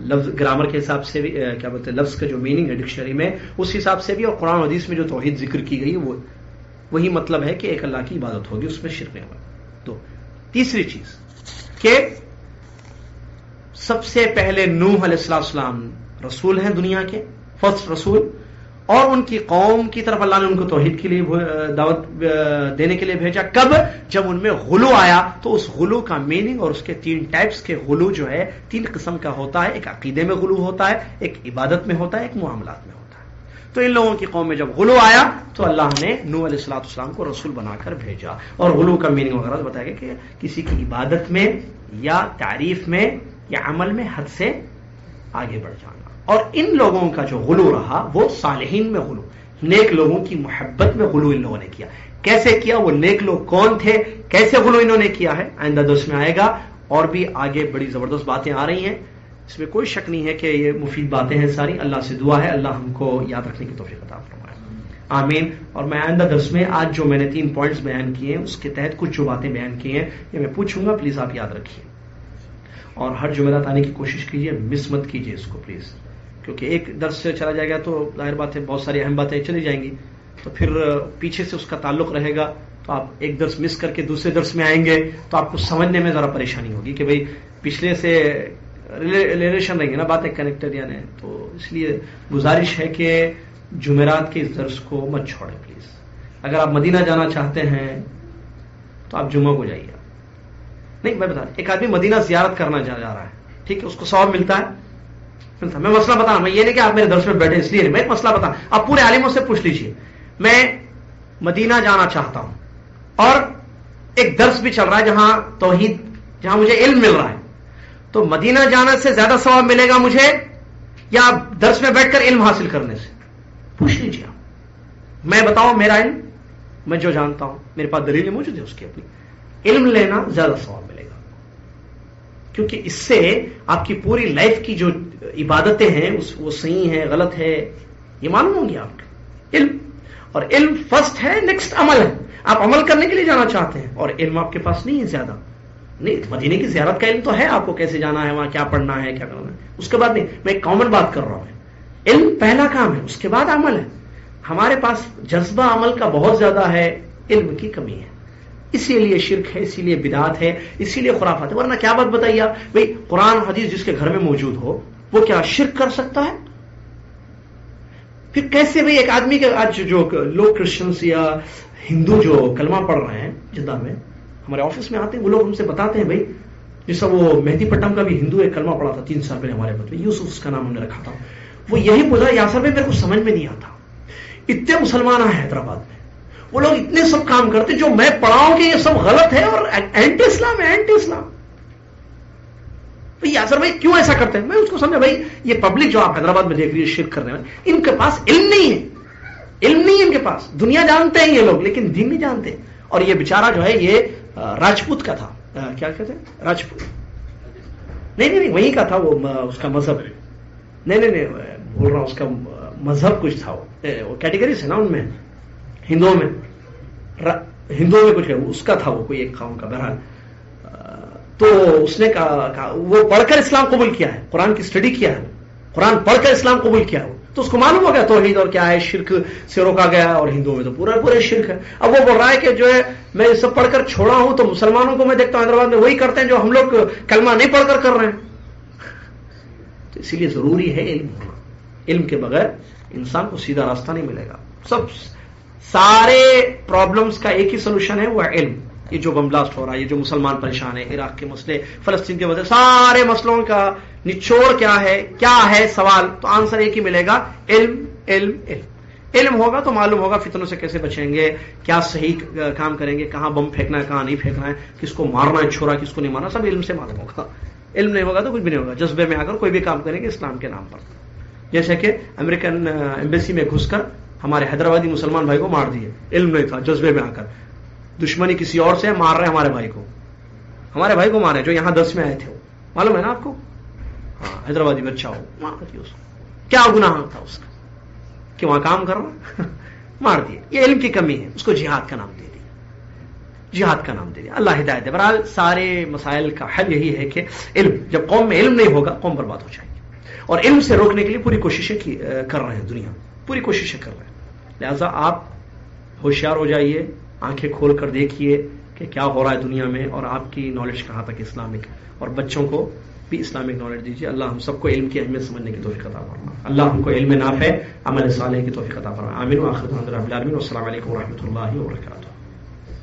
لفظ گرامر کے حساب سے بھی کیا بولتے ہیں، لفظ کا جو میننگ ہے ڈکشنری میں اس حساب سے بھی، اور قرآن حدیث میں جو توحید ذکر کی گئی وہ وہی مطلب ہے کہ ایک اللہ کی عبادت ہوگی، اس میں شرک نہیں ہوگا. تو تیسری چیز کہ سب سے پہلے نوح علیہ السلام رسول ہیں دنیا کے، فرسٹ رسول، اور ان کی قوم کی طرف اللہ نے ان کو توحید کے لیے دعوت دینے کے لیے بھیجا. کب؟ جب ان میں غلو آیا. تو اس غلو کا میننگ اور اس کے 3 ٹائپس کے غلو جو ہے 3 قسم کا ہوتا ہے. ایک عقیدے میں غلو ہوتا ہے، ایک عبادت میں ہوتا ہے، ایک معاملات میں ہوتا ہے. تو ان لوگوں کی قوم میں جب غلو آیا تو اللہ نے نوح علیہ السلام کو رسول بنا کر بھیجا. اور غلو کا میننگ وغیرہ بتایا گیا کہ کسی کی عبادت میں یا تعریف میں یا عمل میں حد سے آگے بڑھ جانا. اور ان لوگوں کا جو غلو رہا وہ صالحین میں غلو، نیک لوگوں کی محبت میں غلو ان لوگوں نے کیا. کیسے کیا؟ وہ نیک لوگ کون تھے، کیسے غلو انہوں نے کیا ہے، آئندہ درس میں آئے گا. اور بھی آگے بڑی زبردست باتیں آ رہی ہیں. اس میں کوئی شک نہیں ہے کہ یہ مفید باتیں ہیں ساری. اللہ سے دعا ہے اللہ ہم کو یاد رکھنے کی توفیق عطا فرمائے. آمین. اور میں آئندہ درس میں آج جو میں نے 3 پوائنٹس بیان کیے ہیں اس کے تحت کچھ جو باتیں بیان کی ہیں یہ میں پوچھوں گا, پلیز آپ یاد رکھیے. اور ہر جمعرات آنے کی کوشش کیجیے, مس مت کیجیے اس کو پلیز, کیونکہ ایک درس سے چلا جائے گا تو ظاہر بات ہے بہت ساری اہم باتیں چلی جائیں گی, تو پھر پیچھے سے اس کا تعلق رہے گا, تو آپ ایک درس مس کر کے دوسرے درس میں آئیں گے تو آپ کو سمجھنے میں ذرا پریشانی ہوگی کہ بھئی پچھلے سے ریلیشن رہیں گے نا باتیں کنیکٹڈ یعنی. تو اس لیے گزارش ہے کہ جمعرات کے اس درس کو مت چھوڑیں پلیز. اگر آپ مدینہ جانا چاہتے ہیں تو آپ جمعہ کو جائیے. نہیں میں بتا, ایک آدمی مدینہ زیارت کرنا جا رہا ہے, ٹھیک ہے, اس کو ثواب ملتا ہے. میں مسئلہ بتانا, میں یہ نہیں کہ آپ میرے درس میں بیٹھے اس لیے نہیں, میں ایک مسئلہ بتانا, آپ پورے عالموں سے پوچھ لیجئے. میں مدینہ جانا چاہتا ہوں اور ایک درس بھی چل رہا ہے جہاں توحید, جہاں مجھے علم مل رہا ہے, تو مدینہ جانے سے زیادہ ثواب ملے گا مجھے یا درس میں بیٹھ کر علم حاصل کرنے سے؟ پوچھ لیجیے آپ. میں بتاؤں میرا علم, میں جو جانتا ہوں میرے پاس دلیل موجود ہے اس کی اپنی. علم لینا زیادہ ثواب ملے گا, کیونکہ اس سے آپ کی پوری لائف کی جو عبادتیں ہیں وہ صحیح ہیں غلط ہے یہ معلوم ہوں گی آپ کو. علم, اور علم فرسٹ ہے, نیکسٹ عمل ہے. آپ عمل کرنے کے لیے جانا چاہتے ہیں اور علم آپ کے پاس نہیں ہے زیادہ, نہیں مدینے کی زیارت کا علم تو ہے آپ کو, کیسے جانا ہے وہاں, کیا پڑھنا ہے, کیا کرنا ہے, اس کے بعد نہیں. میں ایک کامن بات کر رہا ہوں, علم پہلا کام ہے, اس کے بعد عمل ہے. ہمارے پاس جذبہ عمل کا بہت زیادہ ہے, علم کی کمی ہے, اسی لیے شرک ہے, اسی لیے بدعت ہے, اسی لیے خرافات ہے. ورنہ کیا بات بتائیے آپ, بھئی قرآن حدیث جس کے گھر میں موجود ہو وہ کیا شرک کر سکتا ہے؟ پھر کیسے بھئی ایک آدمی کے, آج جو لوگ کرسچنس یا ہندو جو کلمہ پڑھ رہے ہیں جدہ میں, ہمارے آفس میں آتے ہیں وہ لوگ ہم سے بتاتے ہیں بھئی جیسا وہ مہدی پٹم کا بھی ہندو ایک کلمہ پڑھا تھا 3 سال پہلے ہمارے پاس, یوسف اس کا نام ہم نے رکھا تھا. وہ یہی بولا یاسر بھائی میرے کو سمجھ میں نہیں آتا, اتنے مسلمان ہیں حیدرآباد میں, وہ لوگ اتنے سب کام کرتے جو میں پڑھاؤں کہ یہ سب غلط ہے اور اینٹی اسلام ہے, اینٹی اسلام. بھائی یاسر بھائی کیوں ایسا کرتے ہیں؟ میں اس کو سمجھا بھائی یہ پبلک جو آپ حیدرآباد میں دیکھ رہی ہے شرک کرنے والے, ان کے پاس علم نہیں ہے, علم نہیں ہے ان کے پاس. دنیا جانتے ہیں یہ لوگ لیکن دین نہیں جانتے. اور یہ بیچارہ جو ہے یہ راجپوت کا تھا, کیا کہتے ہیں راجپوت, نہیں وہیں کا تھا وہ, اس کا مذہب, نہیں بول رہا ہوں اس کا مذہب کچھ تھا, وہ کیٹیگریز ہے نا ان میں, ہندوؤں میں کچھ ہے, اس کا تھا وہ کوئی ایک قوم کا. بہرحال تو اس نے کہا وہ پڑھ کر اسلام قبول کیا ہے, قرآن کی اسٹڈی کیا ہے, قرآن پڑھ کر اسلام قبول کیا ہے, تو اس کو معلوم ہو گیا توحید اور کیا ہے, شرک سے روکا گیا, اور ہندوؤں میں تو پورا شرک ہے. اب وہ بول رہا ہے کہ جو ہے میں یہ سب پڑھ کر چھوڑا ہوں تو مسلمانوں کو میں دیکھتا ہوں حیدرآباد میں وہی کرتے ہیں جو ہم لوگ کلمہ نہیں پڑھ کر رہے ہیں. تو اسی لیے ضروری ہے علم ہونا, علم کے بغیر انسان کو سیدھا راستہ نہیں ملے گا. سارے پرابلمز کا ایک ہی سولوشن ہے, وہ ہے علم. یہ جو بم بلاسٹ ہو رہا ہے, یہ جو مسلمان پریشان ہے, عراق کے مسئلے, فلسطین کے مسئلے, سارے مسئلوں کا نچوڑ کیا ہے سوال, تو آنسر ایک ہی ملے گا, علم علم علم. علم ہوگا تو معلوم ہوگا فتنوں سے کیسے بچیں گے, کیا صحیح کام کریں گے, کہاں بم پھینکنا ہے کہاں نہیں پھینکنا ہے, کس کو مارنا ہے چھوڑا کس کو نہیں مارنا, سب علم سے معلوم ہوگا. علم نہیں ہوگا تو کچھ بھی نہیں ہوگا, جذبے میں آ کر کوئی بھی کام کریں گے اسلام کے نام پر. جیسے کہ امریکن ایمبیسی میں گھس کر ہمارے حیدرآبادی مسلمان بھائی کو مار دیے, علم نہیں تھا, جذبے میں آ کر. دشمنی کسی اور سے مار رہے ہمارے بھائی کو مارے جو یہاں 10 میں آئے تھے, معلوم ہے نا آپ کو, ہاں حیدرآبادی بچہ ہو, مار دیے اس کو. کیا گناہ تھا اس کا کہ وہاں کام کر رہا, مار دیے. یہ علم کی کمی ہے, اس کو جہاد کا نام دے دیا, اللہ ہدایت دے. بہرحال سارے مسائل کا حل یہی ہے کہ علم, جب قوم میں علم نہیں ہوگا قوم برباد ہو جائے گی. اور علم سے روکنے کے لیے پوری کوششیں کر رہے ہیں, دنیا پوری کوششیں کر رہے ہیں. لہذا آپ ہوشیار ہو جائیے, آنکھیں کھول کر دیکھیے کہ کیا ہو رہا ہے دنیا میں, اور آپ کی نالج کہاں تک اسلامک, اور بچوں کو بھی اسلامک نالج دیجیے. اللہ ہم سب کو علم کی اہمیت سمجھنے کی توفیق عطا فرمائے. اللہ ہم کو علم نافع عمل صالح کی توفیق عطا فرمائے. آمین. وآخر دعوانا رب العالمین. والسلام علیکم ورحمۃ اللہ وبرکاتہ.